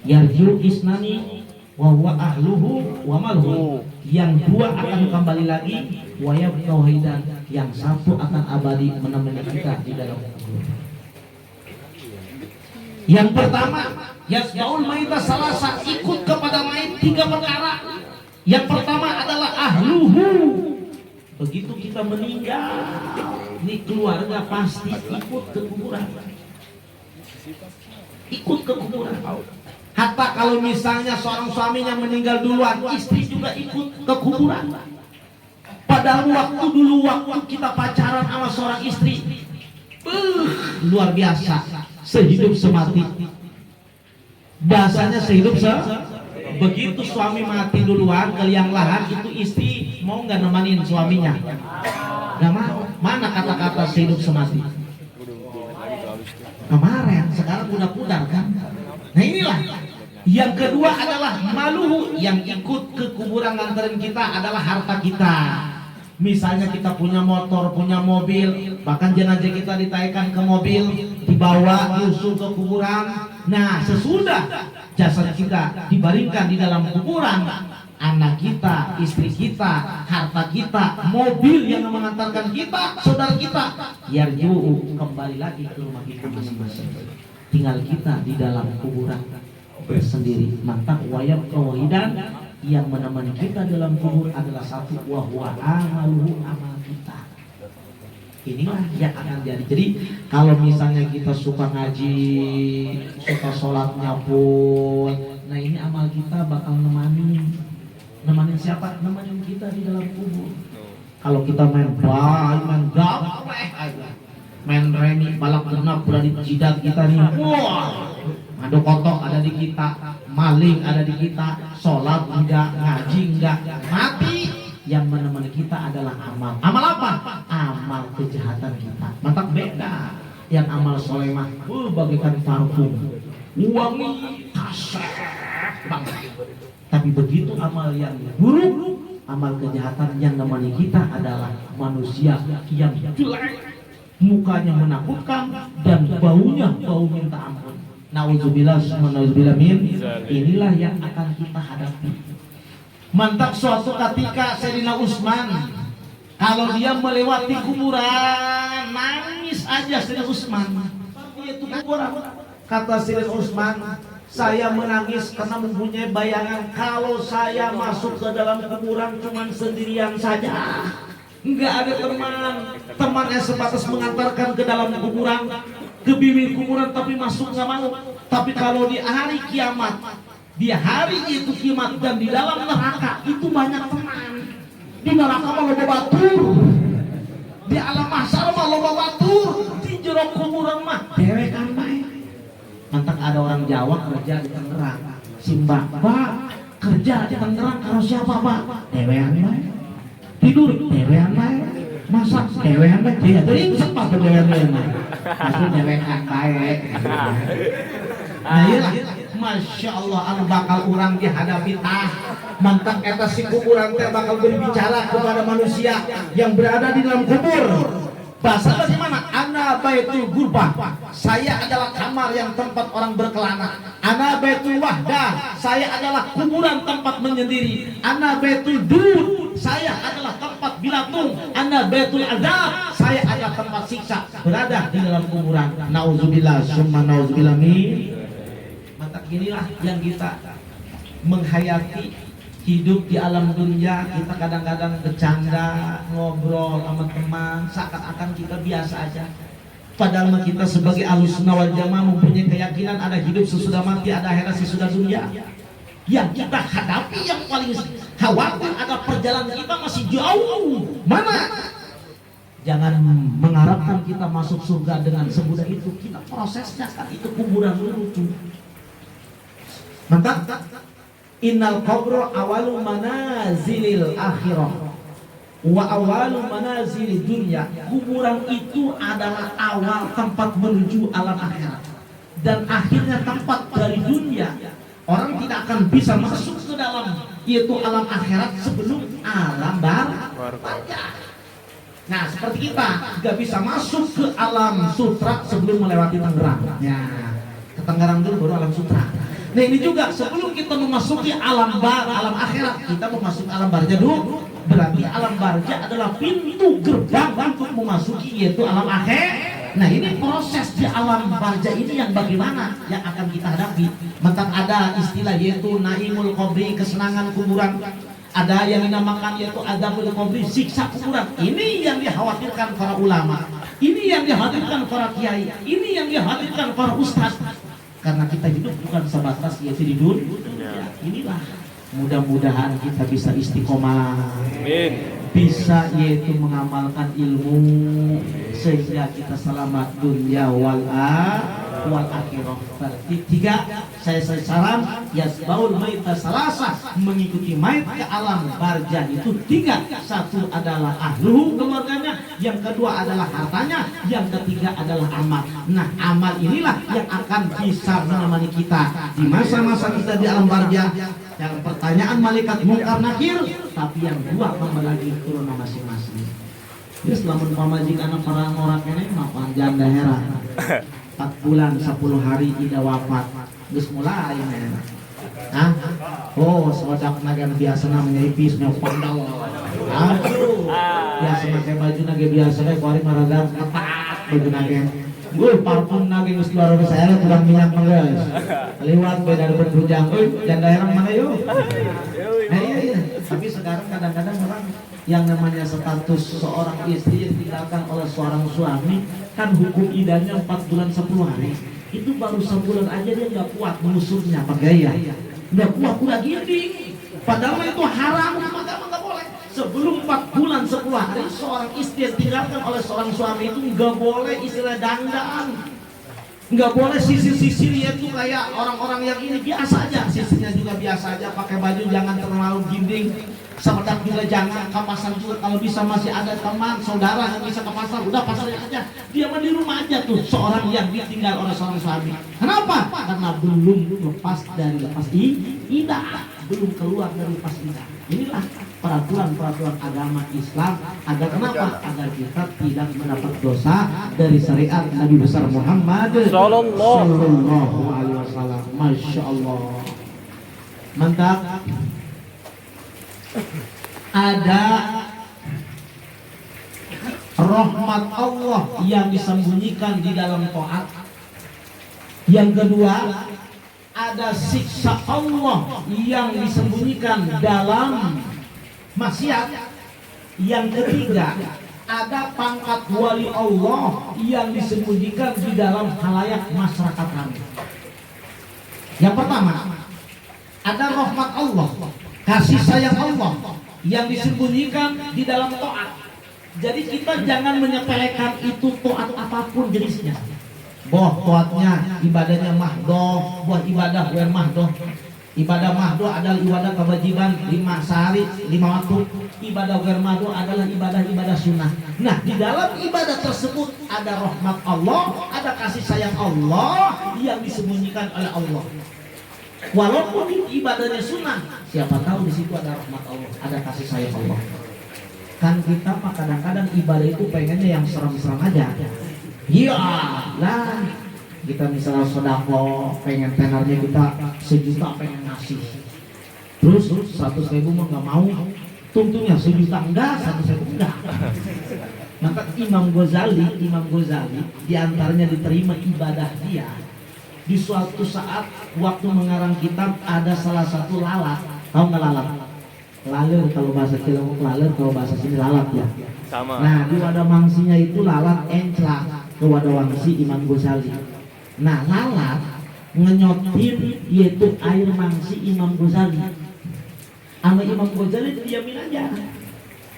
Yarju isnani wa huwa ahluhu wa malhu. Yang dua akan kembali lagi, wa yabtauhidan, yang satu akan abadi menemani kita di dalam kubur. Yang pertama, yasmaul maita salasa, ikut kepada mayit 3 perkara. Yang pertama adalah ahluhu. Begitu kita meninggal, ini keluarga pasti ikut ke kuburan. Ikut ke kuburan. Hatta kalau misalnya seorang suaminya meninggal duluan, istri juga ikut ke kuburan. Padahal waktu kita pacaran sama seorang istri, luar biasa, sehidup semati. Bahasanya sehidup begitu suami mati duluan ke liang lahat, itu istri mau nggak nemenin suaminya? Nggak mau. Mana kata-kata sehidup semati? Kemarin, sekarang udah pudar kan? Nah inilah. Yang kedua adalah maluhu, yang ikut ke kuburan nganterin kita adalah harta kita. Misalnya kita punya motor, punya mobil, bahkan jenazah kita ditaikan ke mobil, dibawa diusung ke kuburan. Nah sesudah jasad kita dibaringkan di dalam kuburan, anak kita, istri kita, harta kita, mobil yang mengantarkan kita, saudara kita, yarji'u, kembali lagi ke rumah kita masing-masing. Tinggal kita di dalam kuburan bersendiri. Mantap, wayab kawahidan, yang menemani kita dalam kubur adalah satu, wahwa amaluhu, amal kita. Inilah yang akan jadi. Jadi kalau misalnya kita suka ngaji, suka sholatnya pun, nah ini amal kita bakal nemanin siapa? Nemanin kita di dalam kubur. Kalau kita main main remi, balap genap udah di jidat kita nih, wah, ngadu kotok ada di kita, maling ada di kita, sholat enggak, ngaji enggak, mati. Yang menemani kita adalah amal. Amal apa? Amal kejahatan kita. Mantap beda. Yang amal soleh mah bagaikan parfum, wangi, kasar banget. Tapi begitu amal yang buruk, amal kejahatan yang menemani kita adalah manusia yang jelek, mukanya menakutkan dan baunya bau minta ampun. Nauzubillah min. Inilah yang akan kita hadapi. Mantap, suatu ketika Sayyidina Utsman, kalau dia melewati kuburan, nangis aja Sayyidina Utsman. Itu kuburan. Kata Sayyidina Utsman, saya menangis karena mempunyai bayangan kalau saya masuk ke dalam kuburan cuma sendirian saja, nggak ada temannya sebatas mengantarkan ke dalam kuburan, ke bibir kuburan, tapi masuk nggak mau. Tapi kalau di hari kiamat, di hari itu kiamat, dan di dalam neraka itu banyak teman. Di neraka mah loba batur, di alam mahsyar mah loba batur, di jero kuburan mah dewekan bae. Mantap, ada orang Jawa kerja di Tangerang, Simba, Pak kerja di Tangerang kalau siapa Pak? Dewean bae. Tidur dewean bae, masak dewean bae, dia teuing sempat dewean bae. Maksud dewekan bae. Nah iyalah, Masya Allah, anu bakal urang dihadapi tah. Mantap, eta si kuburan teh bakal berbicara kepada manusia yang berada di dalam kubur. Bahasa bagaimana? Ana baitul gurbah, saya adalah kamar yang tempat orang berkelana. Ana baitul wahdah, saya adalah kuburan tempat menyendiri. Ana baitul dur, saya adalah tempat bilatung. Ana baitul azab, saya adalah tempat siksa, berada di dalam kuburan. Nauzubillah summa nauzubillah min. Mantap, inilah yang kita menghayati hidup di alam dunia. Kita kadang-kadang bercanda, ngobrol sama teman, seakan-akan kita biasa aja. Padahal kita sebagai Ahlussunnah wal Jamaah mempunyai keyakinan ada hidup sesudah mati, ada akhirat sesudah dunia. Yang kita hadapi yang paling khawatir ada perjalanan kita masih jauh. Mana? Jangan mengharapkan kita masuk surga dengan semudah itu. Kita prosesnya kan itu kuburan dulu tuh. Mantap. Innal qabra awalu manazilil akhirah wa awalu manazilid dunya. Kuburan itu adalah awal tempat menuju alam akhirat dan akhirnya tempat dari dunia. Orang tidak akan bisa masuk ke dalam yaitu alam akhirat sebelum alam barzakh. Nah, seperti kita nggak bisa masuk ke alam sutra sebelum melewati Tangerang. Ya, ke Tangerang dulu baru alam sutra. Nah ini juga sebelum kita memasuki alam akhirat, kita memasuki alam barja dulu. Berarti alam barja adalah pintu gerbang untuk memasuki yaitu alam akhir. Nah ini proses di alam barja ini yang bagaimana yang akan kita hadapi. Maka ada istilah yaitu naimul qabri, kesenangan kuburan. Ada yang dinamakan yaitu adabul qabri, siksa kuburan. Ini yang dikhawatirkan para ulama. Ini yang dikhawatirkan para kiai. Ini yang dikhawatirkan para ustaz. Karena kita hidup bukan sebatas yaitu di dunia. Inilah mudah-mudahan kita bisa istiqomah. Amin. Bisa yaitu mengamalkan ilmu sehingga kita selamat dunia wal akhirah. Berarti tiga, saya saran yasbaul maita salasa, mengikuti mayit ke alam barjah itu tiga. Satu adalah ahluhu, keluarganya, yang kedua adalah hartanya, yang ketiga adalah amal. Nah amal inilah yang akan bisa menemani kita di masa-masa kita di alam barjah. Yang pertanyaan malaikat mungkar nakir, tapi yang dua kembali turun masing-masing. Dia selamun pamajik anak para orang ini maafan janda heran. 4 bulan 10 hari tidak wafat. Terus mulai men. Hah? Oh, sodak nagan biasa namanya ipis nyopang daw. Biasa pakai baju naga biasa kayak kuari maragan ketat baju naga. Gue parfum naga geus luar biasa saya kurang minyak mah guys. Lewat beda berbujang. Janda heran mana yo? Iya. Tapi sekarang kadang-kadang orang yang namanya status seorang istri yang ditinggalkan oleh seorang suami kan hukum idahnya 4 bulan 10 hari. Itu baru sebulan aja dia nggak kuat musuhnya pakai ya. Nggak kuat udah gini. Padahal itu haram, maka nggak boleh. Sebelum 4 bulan 10 hari seorang istri yang ditinggalkan oleh seorang suami itu nggak boleh istilah dandan. Nggak boleh sisir-sisir itu kayak orang-orang yang ini biasa aja, sisirnya juga biasa aja, pakai baju jangan terlalu ginding, semedak juga jangan, ke pasar juga kalau bisa masih ada teman, saudara yang bisa ke pasar, udah pasarnya aja, dia mah di rumah aja tuh, seorang yang ditinggal oleh seorang suami. Kenapa? Karena belum lepas idah, belum keluar dari lepas idah. Inilah peraturan-peraturan agama Islam agar kenapa? Agar kita tidak mendapat dosa dari syariat Nabi besar Muhammad sallallahu alaihi wasallam. Masya Allah, mantap. Ada rahmat Allah yang disembunyikan di dalam taat. Yang kedua, ada siksa Allah yang disembunyikan dalam maksiat. Yang ketiga, ada pangkat wali Allah yang disembunyikan di dalam halayak masyarakat kami. Yang pertama, ada rahmat Allah, kasih sayang Allah yang disembunyikan di dalam taat. Jadi kita jangan menyepelekan itu taat apapun jenisnya. Boh taatnya ibadahnya mahdoh, buat ibadah wer mahdoh. Ibadah mahdoh adalah ibadah kewajiban 5 sehari 5 waktu. Ibadah wer mahdoh adalah ibadah-ibadah sunnah. Nah di dalam ibadah tersebut ada rahmat Allah, ada kasih sayang Allah yang disembunyikan oleh Allah. Walaupun ibadahnya sunnah, siapa tahu di situ ada rahmat Allah, ada kasih sayang Allah. Kan kita mah kadang-kadang ibadah itu pengennya yang serem-serem aja. Iya lah, kita misalnya sodako pengen tenarnya kita 1 juta pengen ngasih, terus 100.000 mah nggak mau, tungtunya 1 juta enggak, 100.000 enggak. Maka Imam Ghazali diantaranya diterima ibadah dia di suatu saat waktu mengarang kitab. Ada salah satu lalat, tahu nggak lalat? Laler kalau bahasa Cilengok, laler kalau bahasa sini lalat ya. Sama. Nah di wadah mangsinya itu lalat enclak ke wadah wangsi Imam Ghazali. Nah lalat ngenyotin yaitu air mangsi Imam Ghazali. Sama Imam Ghazali didiamin aja.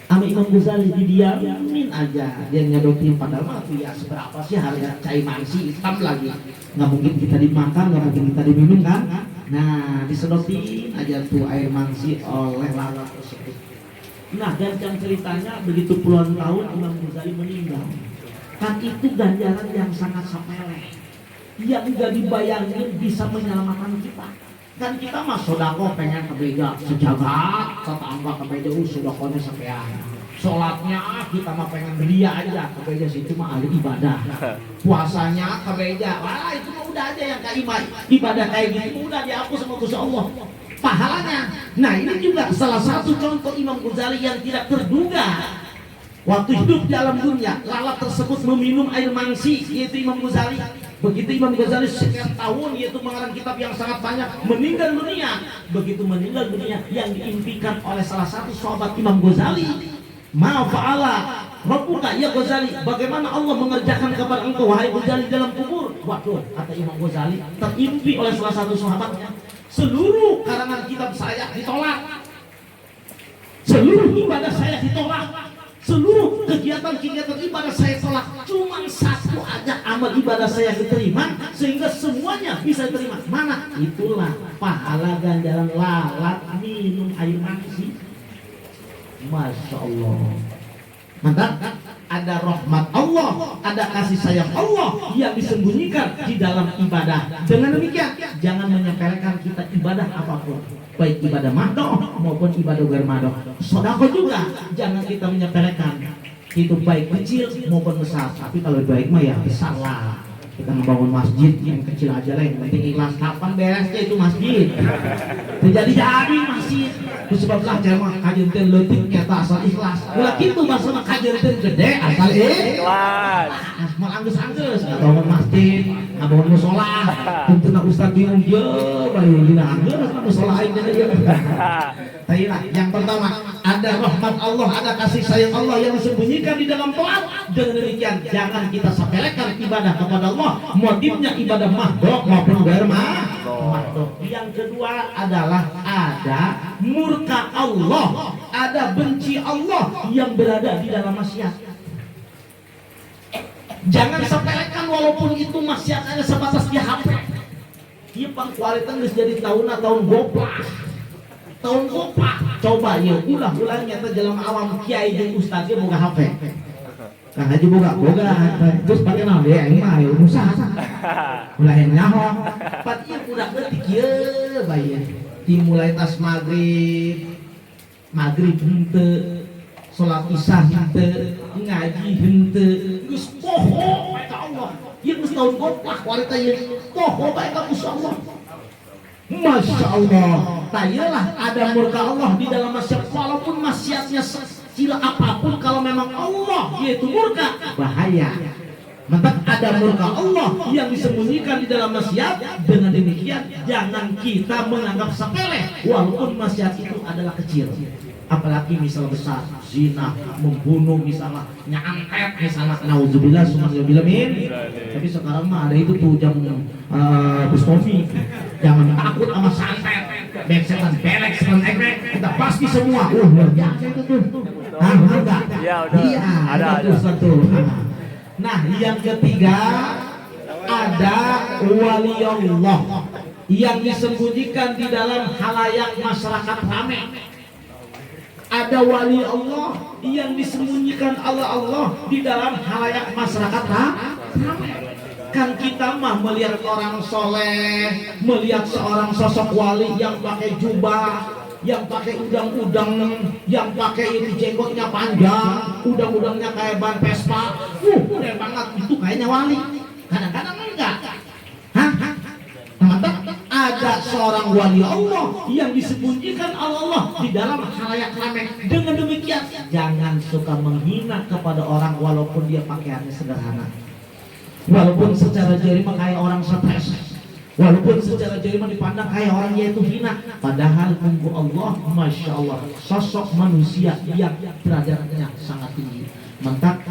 Sama Imam Ghazali didiamin aja. Dia nyodotin padahal mah ya seberapa sih harga cai mangsi hitam lagi. Nggak mungkin kita dimakan, nggak mungkin kita diminum kan. Nah disedotin aja tuh air mangsi oleh lalat tersebut. Nah dan ceritanya begitu puluhan tahun Imam Ghazali meninggal. Kan itu ganjaran yang sangat sepele, yang gak dibayangin bisa menyelamatkan kita. Kan kita mah sodako pengen kebeja sejagat, tetangga kebeja sodakonya sampean. Sholatnya kita mah pengen belia aja, kebeja situ mah ahli ibadah. Puasanya kebeja, wah itu mah udah aja yang kayak ibadah kayak gitu udah dihapus sama Gusti Allah. Pahalanya. Nah ini juga salah satu contoh Imam Ghazali yang tidak terduga. Waktu hidup di alam dunia, lalat tersebut meminum air mangsi, yaitu Imam Ghazali. Begitu Imam Ghazali sekian tahun, yaitu mengarang kitab yang sangat banyak, meninggal dunia. Begitu meninggal dunia, yang diimpikan oleh salah satu sahabat Imam Ghazali, ma fa'ala Rabbuka ya Ghazali, bagaimana Allah mengerjakan kepada engkau wahai Ghazali dalam kubur? Waduh, kata Imam Ghazali, terimpi oleh salah satu sahabatnya, seluruh karangan kitab saya ditolak, seluruh ibadah saya ditolak, seluruh kegiatan-kegiatan ibadah saya tolak, cuma satu aja amal ibadah saya diterima, sehingga semuanya bisa diterima. Mana? Itulah pahala ganjaran lalat minum air mangsi. Masya Allah. Mantap. Ada rahmat Allah, ada kasih sayang Allah yang disembunyikan di dalam ibadah. Dengan demikian, jangan menyepelekan kita ibadah apapun, baik ibadah mahdoh maupun ibadah ghair mahdoh. Sedekah juga jangan kita menyepelekan, itu baik kecil maupun besar. Tapi kalau baik mah ya besar lah. Kita membangun masjid yang kecil aja lah, yang penting ikhlas. Kapan beresnya itu masjid? Terjadi masjid. Itu sebablah jamaah kajian ten leutik eta asal ikhlas. Ulah kitu bahasa mah kajian ten gede asal ikhlas. Mal anggeus-anggeus ngabangun masjid, ngabangun mushola. Tentunya ustaz bingung jeuh bae dina anggeus mushola aing teh ieu. Tadilah yang pertama, ada rahmat Allah, ada kasih sayang Allah yang disembunyikan di dalam taat. Dengan demikian jangan kita sepelekan ibadah kepada Allah, motifnya ibadah mahdoh maupun ghair mahdoh. Yang kedua adalah ada murka Allah, ada benci Allah yang berada di dalam maksiat. Jangan sepelekan walaupun itu maksiat ada sebatas di HP. Ieu pangkualitan geus jadi tahun goplak. Tahun goplak. Coba ya ulah-ulah nyata jalan awam kiai jeung ustaz ge boga HP. Kang Haji boga terus pakai naon ya ini mah ilmu sah ulah yang nyaho pat ieu budak leutik ieu bae dimulai tas maghrib henteu salat isya henteu ngaji henteu geus poho ka Allah ieu geus taun goplak kualitas ieu poho bae ka Gusti Allah. Masya Allah, tayalah ada murka Allah di dalam maksiat, walaupun maksiatnya sekecil apapun, kalau memang Allah yaitu murka, bahaya. Maka ada murka Allah yang disembunyikan di dalam maksiat. Dengan demikian jangan kita menganggap sepele walaupun maksiat itu adalah kecil. Apalagi misal besar, zina, membunuh misalnya, nyantet misalnya, nauzubillah summa min. Tapi sekarang mah ada itu tuh jam Bustomi. Jangan takut sama santet, beksetan, belek, setan, egrek, kita pasti semua. Luar biasa itu tuh. Enggak? Iya, ada satu. Nah, yang ketiga ada waliullah yang disembunyikan di dalam halayak masyarakat ramai. Ada wali Allah yang disembunyikan Allah di dalam halayak masyarakat ramai. Kan kita mah melihat orang soleh, melihat seorang sosok wali yang pakai jubah, yang pakai udang-udang, yang pakai itu jenggotnya panjang, udang-udangnya kayak ban Vespa, keren banget, itu kayaknya wali. Kadang-kadang enggak. Ada seorang wali Allah yang disembunyikan Allah di dalam halayak ramai. Dengan demikian jangan suka menghina kepada orang walaupun dia pakaiannya sederhana, walaupun secara jarima kayak orang stres, walaupun secara jarima dipandang kayak orang yaitu hina, padahal tunggu Allah, masya Allah, sosok manusia yang derajatnya sangat tinggi. Mantap.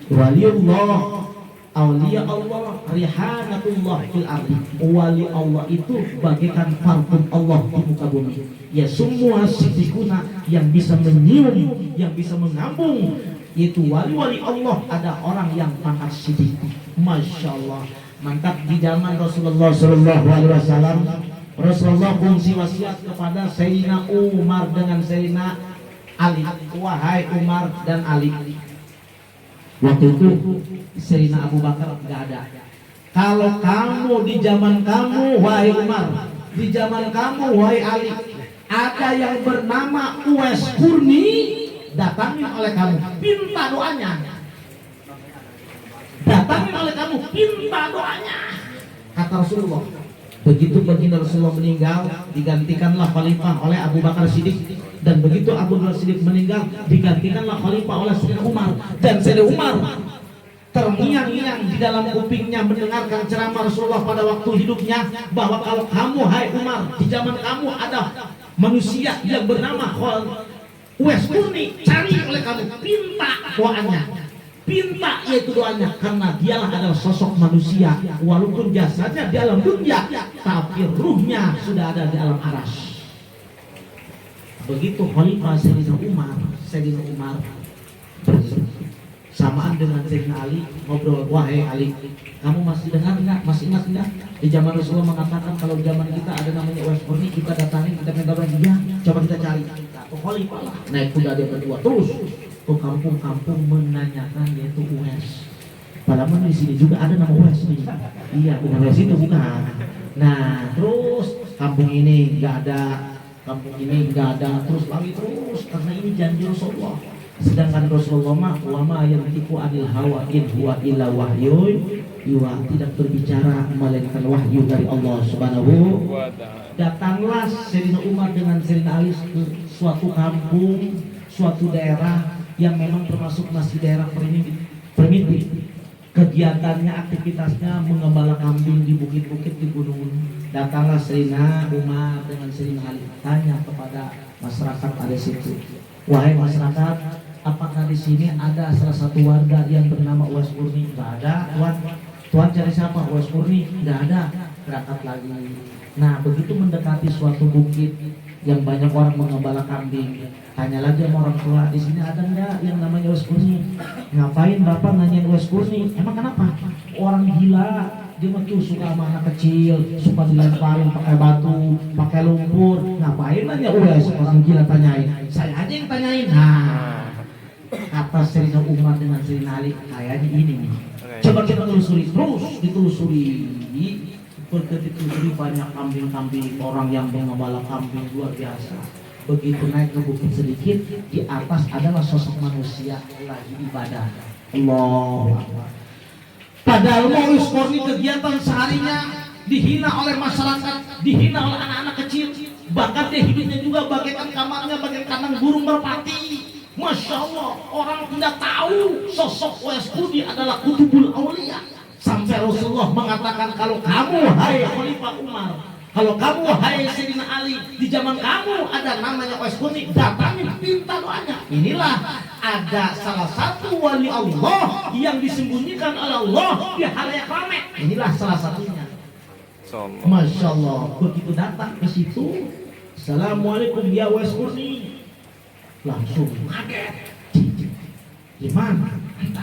Waliullah, aulia Allah, rihanatullah fil ardi. Wali Allah itu bagaikan parfum Allah di muka bumi. Ya semua sidikuna yang bisa menyium, yang bisa mengambung, itu wali-wali Allah. Ada orang yang sangat sidik. Masya Allah. Mantap. Di zaman Rasulullah SAW, Rasulullah fungsi wasiat kepada Sayyidina Umar dengan Sayyidina Ali. Wahai Umar dan Ali. Waktu itu Sayyidina Abu Bakar nggak ada. Kalau kamu di zaman kamu, wahai Umar, di zaman kamu wahai Ali, ada yang bernama Uwais Kurni, datangin oleh kamu, pinta doanya. Datangin oleh kamu, pinta doanya. Kata Rasulullah. Begitu baginda Rasulullah meninggal, digantikanlah khalifah oleh Abu Bakar Siddiq. Dan begitu Abu Bakar Siddiq meninggal, digantikanlah khalifah oleh Sayyidina Umar. Dan Sayyidina Umar terngiang-ngiang di dalam kupingnya mendengarkan ceramah Rasulullah pada waktu hidupnya, bahwa kalau kamu hai Umar, di zaman kamu ada manusia yang bernama Uwais Kurni, cari oleh kamu, pinta doanya. Pinta yaitu doanya, karena dialah adalah sosok manusia, walaupun jasadnya di alam dunia, tapi ruhnya sudah ada di alam aras. Begitu khalifah Sayyidina Umar samaan dengan Sayyidina Ali ngobrol, wahai Ali, kamu masih dengar enggak, masih ingat enggak di zaman Rasulullah mengatakan kalau zaman kita ada namanya Uwais Kurni, kita datangin, kita minta dia, coba kita cari. Khalifah lah naik kuda dia berdua terus ke kampung-kampung menanyakan yaitu Uwais. Padahal di sini juga ada nama Uwais nih. Iya, bukan Uwais itu bukan. Nah, terus kampung ini nggak ada, kampung ini nggak ada, terus lagi terus karena ini janji Rasulullah. Sedangkan Rasulullah mah wama yantiqu anil hawa in huwa illa wahyun yuha, tidak berbicara melainkan wahyu dari Allah Subhanahu wa ta'ala. Datanglah Sayyidina Umar dengan Sayyidina Ali ke suatu kampung, suatu daerah yang memang termasuk masih daerah primitif. Kegiatannya, aktivitasnya mengembala kambing di bukit-bukit, di gunung. Datanglah Sayyidina Umar dengan Sayyidina Ali, tanya kepada masyarakat ada situ, wahai masyarakat, apakah di sini ada salah satu warga yang bernama Uwais Kurni? Nggak ada, Tuan. Tuan cari siapa? Uwais Kurni? Nggak ada. Berangkat lagi. Nah, begitu mendekati suatu bukit yang banyak orang mengembala kambing, tanya lagi sama orang tua, di sini ada nggak yang namanya Uwais Kurni? Ngapain bapak nanyain Uwais Kurni? Emang kenapa? Orang gila, dia mah tuh suka sama anak kecil, suka dilemparin pakai batu, pakai lumpur. Ngapain nanya Uwais? Orang gila tanyain. Saya aja yang tanyain. Nah, kata Sayyidina Umar dengan Sayyidina Ali, kayaknya ini nih. Coba kita telusuri, terus ditelusuri. Ditelusuri banyak kambing-kambing, orang yang mengembala kambing luar biasa. Begitu naik ke bukit sedikit, di atas adalah sosok manusia lagi ibadah. Allah. Padahal Uwais Kurni kegiatan seharinya dihina oleh masyarakat, dihina oleh anak-anak kecil, bahkan dia hidupnya juga bagaikan kamarnya bagaikan kandang burung merpati. Masya Allah, orang tidak tahu sosok Uwais Kurni adalah kutubul aulia. Sampai Rasulullah mengatakan, kalau kamu hai Khalifah Umar, kalau kamu hai Sayyidina Ali, di zaman kamu ada namanya Uwais Kurni, datangin minta doanya. Inilah ada salah satu wali Allah yang disembunyikan oleh Allah di halayak ramai. Inilah salah satunya. Masya Allah, begitu datang ke situ, Assalamualaikum ya Uwais Kurni, langsung kaget. Gimana?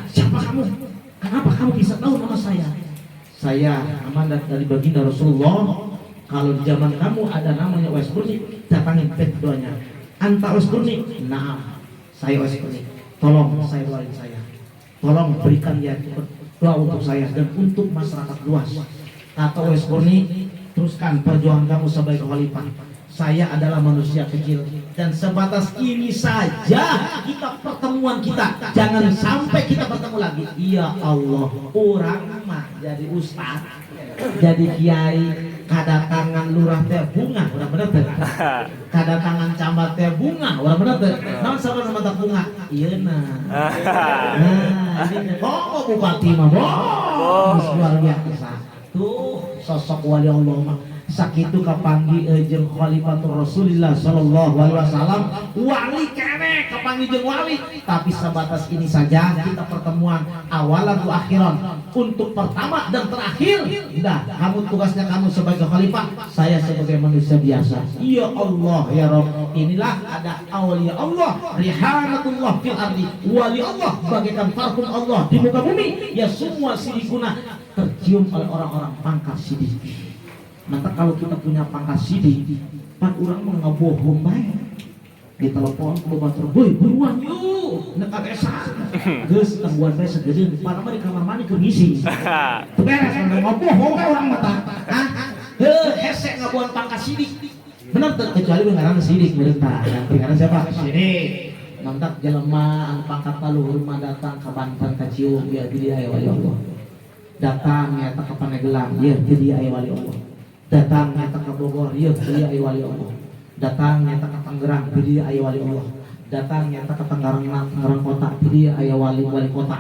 Siapa kamu? Kenapa kamu bisa tahu nama saya? Saya amanat dari baginda Rasulullah. Kalau di zaman kamu ada namanya Uwais Kurni, datangin doanya. Anta Uwais Kurni? Nah, saya Uwais Kurni. Tolong saya doain saya. Tolong berikan ya doa untuk saya dan untuk masyarakat luas. Kata Uwais Kurni, teruskan perjuangan kamu sebagai khalifah. Saya adalah manusia kecil dan sebatas ini saja kita pertemuan kita. Jangan sampai kita bertemu lagi. Ya Allah, orang mah jadi ustaz, jadi kiai, kadatangan lurah teh bunga, orang bener teh. Kadatangan camat teh bunga, orang bener teh. Naon sabaraha mata bunga? Ieu nah. Nah, ini kok bupati mah bos luar biasa. Tuh sosok wali Allah mah sakitu kapanggi jeung Khalifatur Rasulillah sallallahu alaihi wasallam, wali kene kapanggi jeung wali, tapi sebatas ini saja kita pertemuan awalan wa akhiran, untuk pertama dan terakhir. Udah, kamu tugasnya kamu sebagai khalifah, saya sebagai manusia biasa. Ya Allah ya Rabb, inilah ada aulia Allah, rihanatullah fil ardi, wali Allah bagaikan parfum Allah di muka bumi. Ya semua sidikuna tercium oleh orang-orang pangkat sidik. Maka kalau kita punya pangkat sidik, pan orang mau ngabohong bae. Di telepon ku batur, "Boy, buruan yuk, nek kabesan." Geus tangguan bae segede, pana mah di kamar mandi keur ngisi. Beres kan ngabohong ka urang mah tah. Hah? hesek ngabuan pangkat sidik. Bener tuh, kecuali pengarang sidik mereka. Yang pengarang siapa? Sidik. Mantak jelema anu pangkat paluhur mah datang ka Banten ka Cium ya jadi aya wali Allah. Datang eta ka Paneglang ya jadi aya wali Allah. Datang eta ka Bogor ya jadi aya wali Allah. Datang eta ka Tangerang jadi aya wali Allah. Datang eta ka Tangerang kota jadi aya wali kota.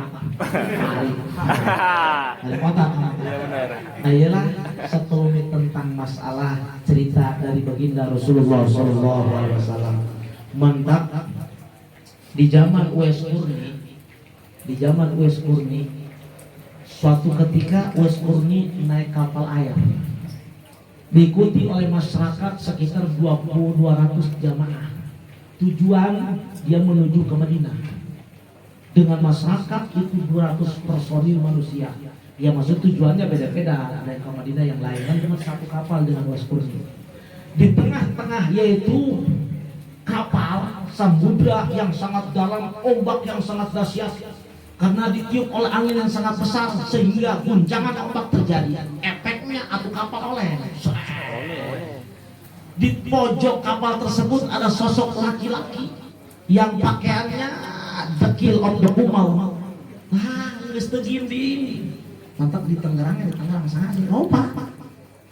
Wali kota. Iya benar. Ayolah sekelumit tentang masalah cerita dari baginda Rasulullah Sallallahu Alaihi Wasallam. Mantap. Di zaman Uwais Kurni, suatu ketika Uwais Kurni naik kapal air, diikuti oleh masyarakat sekitar 200 jamaah. Tujuan dia menuju ke Madinah. Dengan masyarakat itu 200 personil manusia. Ya maksud tujuannya beda-beda. Ada yang ke Madinah, yang lain kan cuma satu kapal dengan Uwais Kurni. Di tengah-tengah yaitu kapal samudra yang sangat dalam, ombak yang sangat dahsyat karena ditiup oleh angin yang sangat besar sehingga guncangan ombak terjadi. Efeknya atuh kapal oleh. Di pojok kapal tersebut ada sosok laki-laki yang pakaiannya the kill of the Umal. Geus teu ginding. Mantap di Tangerang sana di Eropa.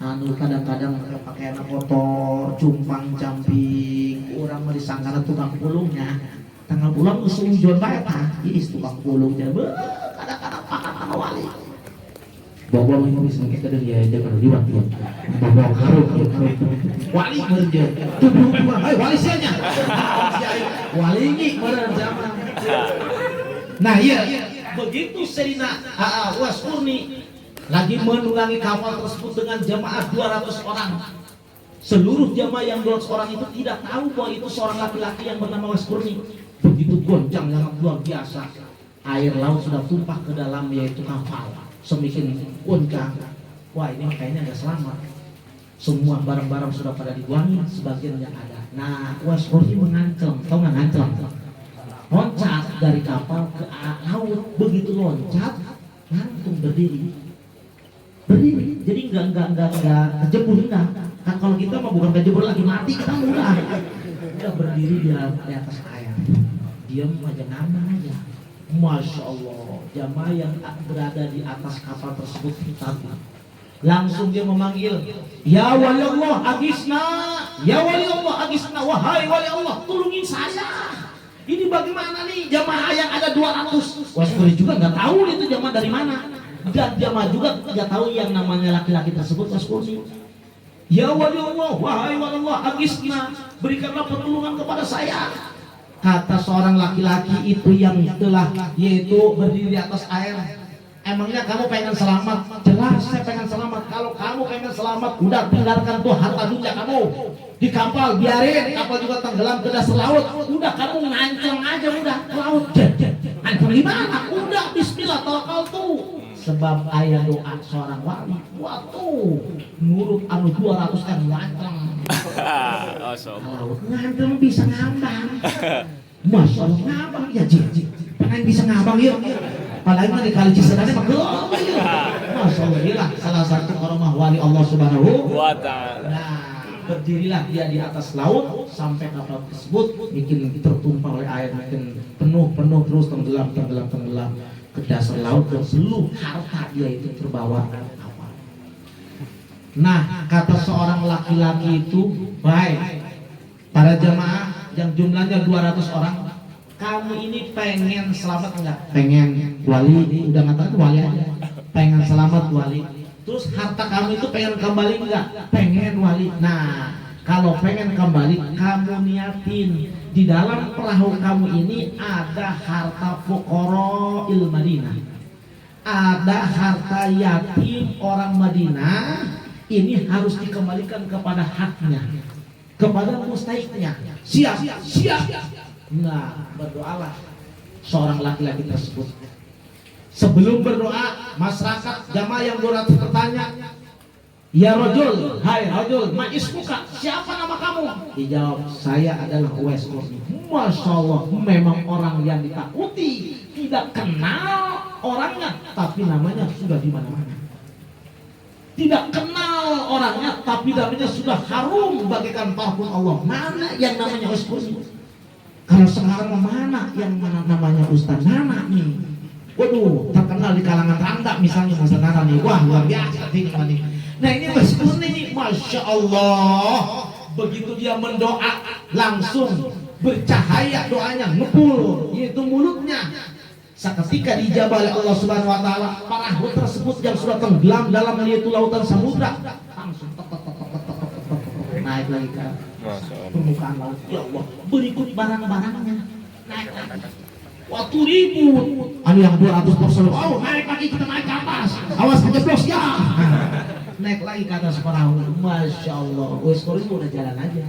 Anu kadang-kadang pakaian kotor, cumpang camping, orang mah disangkana tukang pulungnya. Tanggal pulang usung jon bae tah, iis tukang pulungnya. Kadang-kadang pakan wali. Bawa mah bisa ngeke kada dia aja kada liwat ya. Bawa karuk wali meureun. Tuh hai wali sianya. Wali ini meureun zaman. Nah iya, begitu Sayyidina Uwais Kurni lagi menunggangi kapal tersebut dengan jamaah 200 orang. Seluruh jamaah yang 200 orang itu tidak tahu bahwa itu seorang laki-laki yang bernama Uwais Kurni. Begitu goncang yang luar biasa, air laut sudah tumpah ke dalam yaitu kapal. Semakin goncang. Wah ini kayaknya nggak selamat. Semua barang-barang sudah pada dibuangi, sebagian yang ada. Nah Uwais Kurni mengancam, tahu nggak ngancam? Loncat dari kapal ke laut. Begitu loncat, langsung berdiri. Jadi enggak kejebur enggak. Kan kalau kita mah bukan kejebur lagi mati kita udah berdiri di atas air. Diam aja ngambang aja. Masya Allah, jamaah yang berada di atas kapal tersebut hitam. Langsung dia memanggil, ya wali Allah agisna, ya wali Allah agisna, wahai wali Allah tolongin saya. Ini bagaimana nih jamaah yang ada 200. Uwais Kurni juga nggak tahu itu jamaah dari mana. Dan jamaah juga tidak tahu yang namanya laki-laki tersebut Uwais Kurni. Ya wali Allah, wahai wali Allah, agisna, berikanlah pertolongan kepada saya. Kata seorang laki-laki itu yang telah yaitu berdiri di atas air, emangnya kamu pengen selamat? Jelas saya pengen selamat. Kalau kamu pengen selamat, udah tinggalkan tuh harta dunia kamu di kapal, biarin kapal juga tenggelam ke dasar laut. Udah kamu ngancam aja udah ke laut. Ngancam gimana? Udah bismillah tawakal tuh. Sebab ayat doa seorang wali, waktu nurut anu 200 kan ngancam. Ngancam bisa ngambang. Masya Allah ngambang ya jijik. Pengen bisa ngambang ya. Apalagi mah di kali Cisadane mah gelap ya. Masya Allah inilah salah satu karomah wali Allah Subhanahu wa Ta'ala. Nah, berdirilah dia di atas laut sampai kapal tersebut bikin tertumpah oleh air, makin penuh terus tenggelam ke dasar laut dan seluruh harta dia itu terbawa kapal. Nah, kata seorang laki-laki itu, baik para jamaah yang jumlahnya 200 orang, kamu ini pengen selamat enggak? Pengen. Wali udah ngatakan wali aja. Pengen selamat wali. Terus harta kamu itu pengen kembali enggak? Pengen wali. Nah, kalau pengen kembali, kamu niatin di dalam perahu kamu ini ada harta fuqara'il Madinah. Ada harta yatim orang Madinah. Ini harus dikembalikan kepada haknya, kepada mustahiknya. Siap. Nah, berdoalah seorang laki-laki tersebut. Sebelum berdoa, masyarakat jamaah yang 200 bertanya, ya rajul, hai rajul, ma ismuka, siapa nama kamu? Dijawab, saya adalah Uwais Kurni. Masya Allah, memang orang yang ditakuti, tidak kenal orangnya, tapi namanya sudah di mana-mana. tidak kenal orangnya, tapi namanya sudah harum bagaikan parfum Allah. Mana yang namanya Ustaz? Kalau sekarang mana yang namanya Ustaz Nana nih? Waduh, terkenal di kalangan Rangga misalnya Ustaz Nana nih. Wah, luar biasa ini. Nah ini Ustaz nih, Masya Allah. Begitu dia mendoa, langsung bercahaya doanya, ngepul, yaitu mulutnya. Seketika dijabah oleh Allah Subhanahu wa taala, perahu tersebut yang sudah tenggelam dalam yaitu lautan samudra langsung naik lagi ke permukaan laut. Ya Allah, berikut barang-barangnya naik lagi. Waktu ribut, ada yang 200 person, oh naik lagi, kita naik ke atas, awas kejeblos ya. Naik lagi ke atas perahu. Masya Allah, wes udah jalan aja.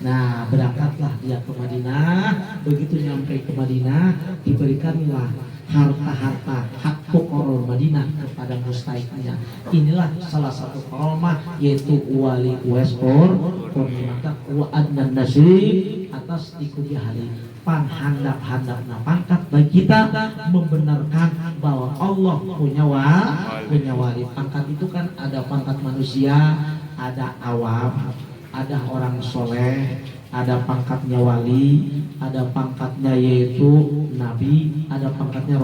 Nah, berangkatlah dia ke Madinah. Begitu nyampe ke Madinah, diberikanlah harta-harta hak fuqarol Madinah kepada mustahiknya. Inilah salah satu karomah, yaitu wali Westport Purnimata wa adnan nasib atas ikuti hari panghandap-handapna pangkat bagi kita membenarkan bahwa Allah punya wali. Pangkat itu kan ada pangkat manusia, ada awam, ada orang soleh, ada pangkatnya wali, ada pangkatnya yaitu nabi, ada pangkatnya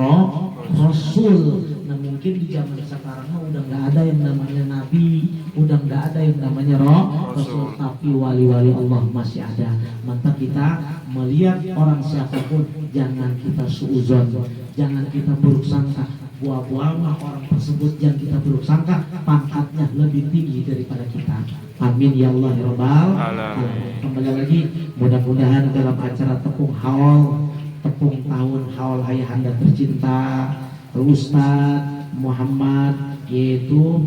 rasul. Nah mungkin di zaman sekarang udah nggak ada yang namanya nabi, udah nggak ada yang namanya rasul, tapi wali-wali Allah masih ada. Maka kita melihat orang siapapun jangan kita suuzon, jangan kita buruk sangka. Buah-buah orang tersebut yang kita buruk sangka pangkatnya lebih tinggi daripada kita. Amin ya Allah ya Rabbal alamin. Kembali lagi, mudah-mudahan dalam acara tepung tahun haul ayahanda tercinta Ustaz Muhammad yaitu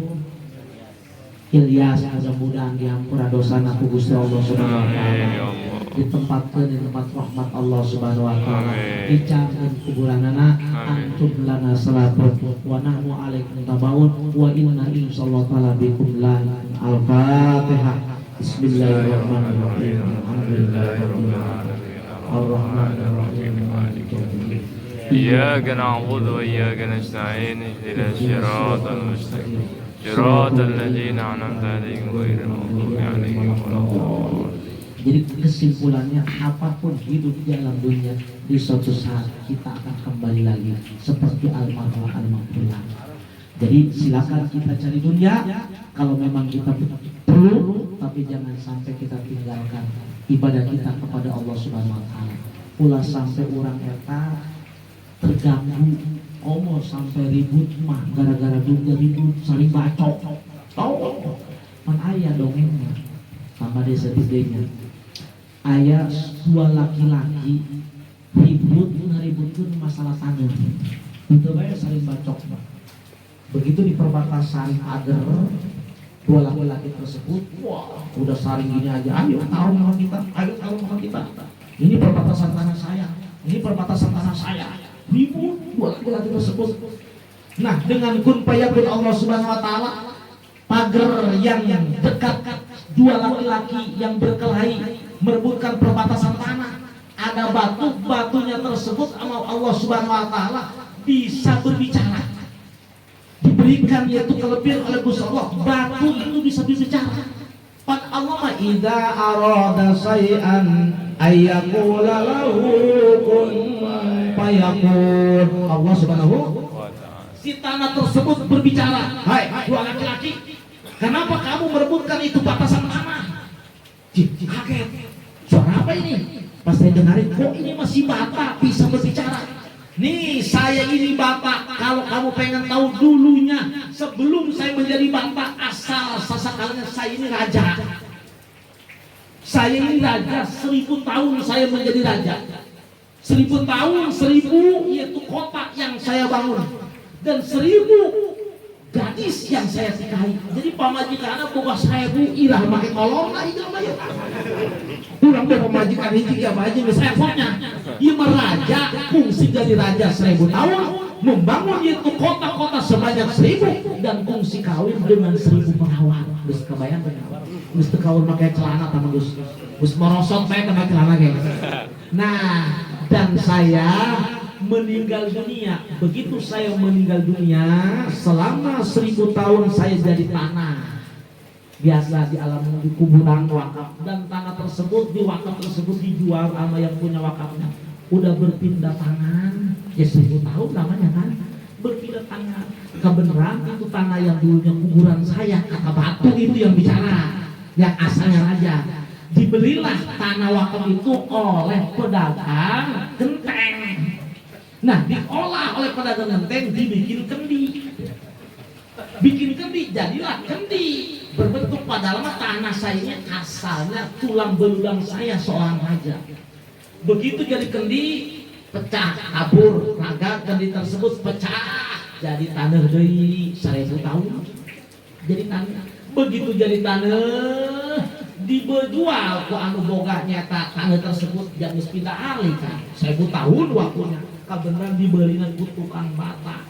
Ilyas, mudah-mudahan diampura dosa aku Gusti Allah Subhanahu wa taala, ditempatkan di tempat rahmat Allah Subhanahu wa taala, dicampur kuburanana antum lana salatun wa nahnu alaikum tabaun wa inna insyaallah taala bikum la al-fatihah. Bismillahirrahmanirrahim. Alhamdulillahirabbil alamin. Arrahmanir rahim. Maliki yaumiddin. Iyyaka na'budu wa iyyaka nasta'in. Ihdinas siratal mustaqim. Siratal ladzina an'amta 'alaihim ghairil maghdubi 'alaihim waladdallin. Jadi kesimpulannya, apapun hidup di alam dunia, di suatu saat kita akan kembali lagi seperti almarhum almarhumah. Jadi silakan kita cari dunia kalau memang kita perlu, tapi jangan sampai kita tinggalkan ibadah kita kepada Allah Subhanahu wa taala. Ulah sampai orang eta terganggu, omong sampai ribut mah gara-gara dunia ribut saling bacok. Tahu kan ayah dongengnya sama desa tidenya. Ayah dua laki-laki ribut masalah tanah. Itu bae saling bacok. Begitu di perbatasan Ager, dua laki-laki tersebut, wah, udah saling gini aja. Ayo taruh sama kita, ayo taruh sama kita. Ini perbatasan tanah saya, ini perbatasan tanah saya. Ribut dua laki-laki tersebut. Nah, dengan kun fayakun Allah Subhanahu wa taala, pagar yang dekat dua laki-laki yang berkelahi merebutkan perbatasan tanah, ada batunya tersebut sama Allah Subhanahu wa taala bisa berbicara. Diberikan yaitu kelebihan oleh Gusti Allah, batu itu bisa berbicara. Pan Allah ma idza arada syai'an ayyaqula lahu kun fayakun. Allah Subhanahu si tanah tersebut berbicara, hai dua laki-laki, kenapa kamu merebutkan itu batasan tanah? Kaget, suara apa ini? Pas saya dengarin, kok ini masih bata bisa berbicara. Nih saya ini Bapak, kalau kamu pengen tahu dulunya sebelum saya menjadi Bapak, asal sasakalnya saya ini raja. Saya ini raja, 1000 tahun saya menjadi raja. 1000 tahun, 1000 yaitu kota yang saya bangun, dan 1000 gadis yang saya nikahi. Jadi pamajikan boga 1000 irah make kolong lah itu mah ya. Urang pamajikan hiji ya bae geus effortnya. Ieu mah raja kungsi jadi raja 1000 tahun, membangun itu kota-kota sebanyak 1000 dan kungsi kawin dengan 1000 perawan. Geus kebayang teh. Geus teu kawin make celana tah geus. Geus merosot bae make celana ge. Nah, dan saya meninggal dunia. Begitu saya meninggal dunia, selama 1000 tahun saya jadi tanah. Biasa di alam di kuburan wakaf, dan tanah tersebut di wakaf tersebut dijual sama yang punya wakafnya. Udah berpindah tangan, ya 1000 tahun namanya kan, berpindah tangan. Kebenaran itu tanah yang dulunya kuburan saya, kata batu itu yang bicara, yang asalnya raja. Dibelilah tanah wakaf itu oleh pedagang genteng. Nah, diolah oleh pedagang genteng, dibikin kendi. Bikin kendi, jadilah kendi. Berbentuk padahal tanah saya ini asalnya tulang belulang saya seorang raja. Begitu jadi kendi, pecah, kabur, raga kendi tersebut pecah, jadi tanah deui 1000 tahun. Jadi tanah. Begitu jadi tanah, dijual ku anu boga nyata tanah tersebut jadi pindah alih kan. 1000 tahun waktunya. Kabeneran dibeli ku tukang bata.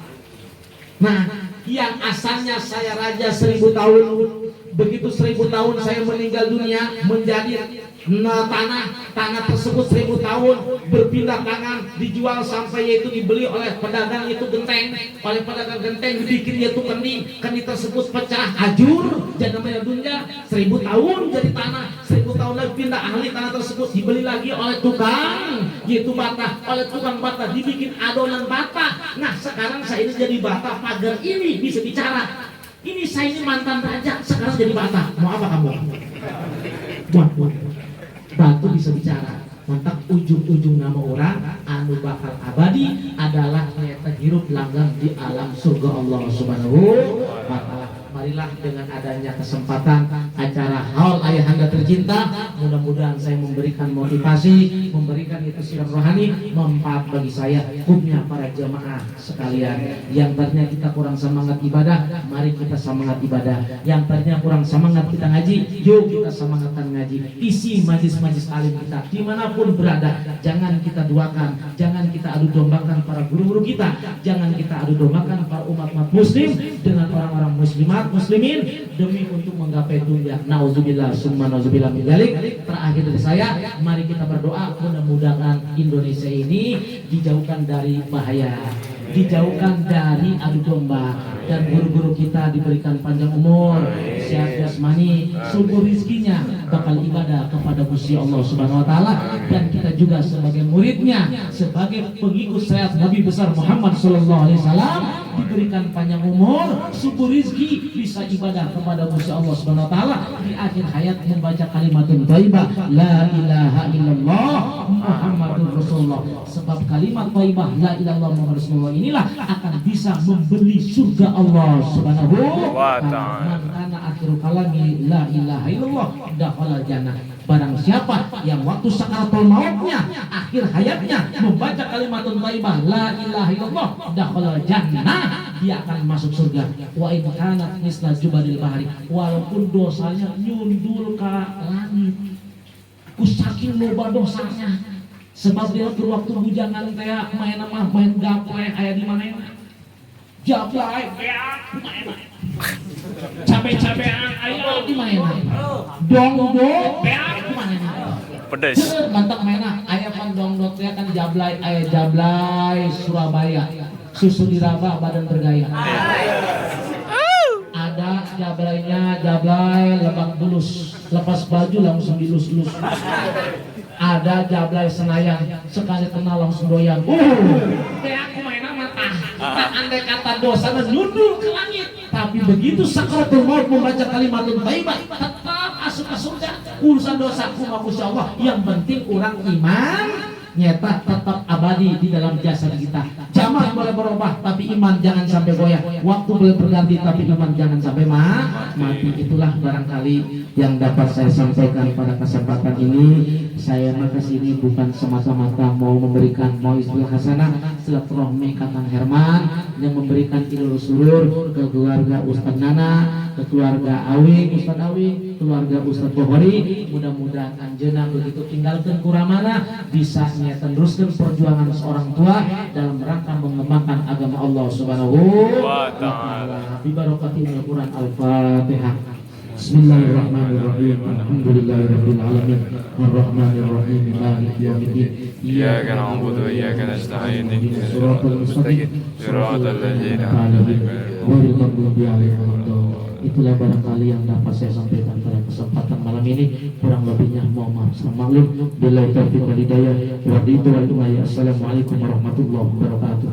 Nah, yang asalnya saya raja 1000 tahun, begitu 1000 tahun saya meninggal dunia menjadi tanah tersebut 1000 tahun berpindah tangan, dijual sampai yaitu dibeli oleh pedagang itu genteng, oleh pedagang genteng dibikin yaitu kendi tersebut pecah hajur, jadi namanya dunia 1000 tahun jadi tanah, 1000 tahun lagi pindah ahli tanah tersebut dibeli lagi oleh tukang yaitu bata, oleh tukang bata dibikin adonan bata. Nah sekarang saya ini jadi bata, pagar ini bisa bicara. Ini saya ini mantan raja, sekarang jadi bata. Mau apa kamu? Buat batu bisa bicara. Mantap, ujung-ujung nama orang anu bakal abadi adalah ternyata hirup langgeng di alam surga Allah Subhanahu wa Ta'ala. Marilah dengan adanya kesempatan acara haul ayahanda tercinta, mudah-mudahan saya memberikan motivasi, memberikan itu siram rohani, manfaat bagi saya, hukumnya para jamaah sekalian. Yang tadinya kita kurang semangat ibadah, mari kita semangat ibadah. Yang tadinya kurang semangat kita ngaji, yuk kita semangatkan ngaji. Isi majlis-majlis alim kita dimanapun berada, jangan kita duakan, jangan kita adu dombakan para guru-guru kita, jangan kita adu dombakan para umat-umat muslim dengan orang-orang muslimat muslimin demi untuk menggapai dunia. Nauzubillah summa nauzubillah min dzalik. Terakhir dari saya, mari kita berdoa mudah-mudahan Indonesia ini dijauhkan dari bahaya, dijauhkan dari adu domba, dan guru-guru kita diberikan panjang umur, sehat jasmani, subur rizkinya, bakal ibadah kepada Gusti Allah Subhanahu wa Ta'ala, dan kita juga sebagai muridnya, sebagai pengikut syariat Nabi besar Muhammad sallallahu alaihi wasallam diberikan panjang umur, subur rizki, bisa ibadah kepada Gusti Allah Subhanahu wa Ta'ala di akhir hayat membaca kalimatun thayyibah la ilaha illallah Muhammadur Rasulullah. Sebab kalimat thayyibah la ilaha illallah Muhammadur Rasulullah inilah akan bisa membeli surga Allah Subhanahu wa Ta'ala. Karena akhir kalami la ilaha illallah dakhala jannah. Barang siapa yang waktu sakaratul mautnya, akhir hayatnya membaca kalimatun thayyibah la ilaha illallah dakhala jannah, dia akan masuk surga. Wa in kanat misla jubaril bahari, walaupun dosanya nyundul ke langit. Ku saking loba dosanya, sebab dia ke waktu bujangan teh main gaplek aya di mana? Jablay beak main. Cabe-cabean aya di mana? Dongdok beak di mana? Pedes. Mantap mainan. Aya pan dongdok teh kan jablay, aya jablay Surabaya. Susu diraba badan bergaya. Ada jablaynya jablay Lebak Bulus, lepas baju langsung dilus-lus. Ada jablay Senayan, sekali kenal langsung doyan. Beak mainan mata. Tak andai kata dosa nyundul ke langit, tapi begitu sakaratul maut membaca kalimatun thayyibah tetap masuk ke surga. Urusan dosa kumaha Gusti Allah, yang penting orang iman nyata tetap abadi di dalam jasad kita. Zaman boleh berubah tapi iman jangan sampai goyah. Waktu boleh berganti tapi iman jangan sampai mati. Itulah barangkali yang dapat saya sampaikan pada kesempatan ini. Saya kesini bukan semata-mata mau memberikan mauizul hasanah silaturahmi Kakang Herman yang memberikan ilmu surur ke keluarga Ustaz Nana, ke keluarga Awi, Ustaz Awi, keluarga Ustaz Bohori. Mudah-mudahan anjeunna begitu tinggalkan kuramana bisa teruskan perjuangan seorang tua dalam rangka mengembangkan agama Allah Subhanahu wa Ta'ala. Bi barakatil Quran Al-Fatihah. Bismillahirrahmanirrahim. Alhamdulillahirabbil alamin. Arrahmanirrahim. Maliki yaumiddin. إياك نعبد وإياك نستعين اهدنا الصراط المستقيم صراط الذين أنعمت عليهم. Itulah barangkali yang dapat saya sampaikan pada kesempatan malam ini. Kurang lebihnya mohon maaf sama maklum. Billahi taufiq wal hidayah. Wa billahi. Assalamualaikum warahmatullahi wabarakatuh.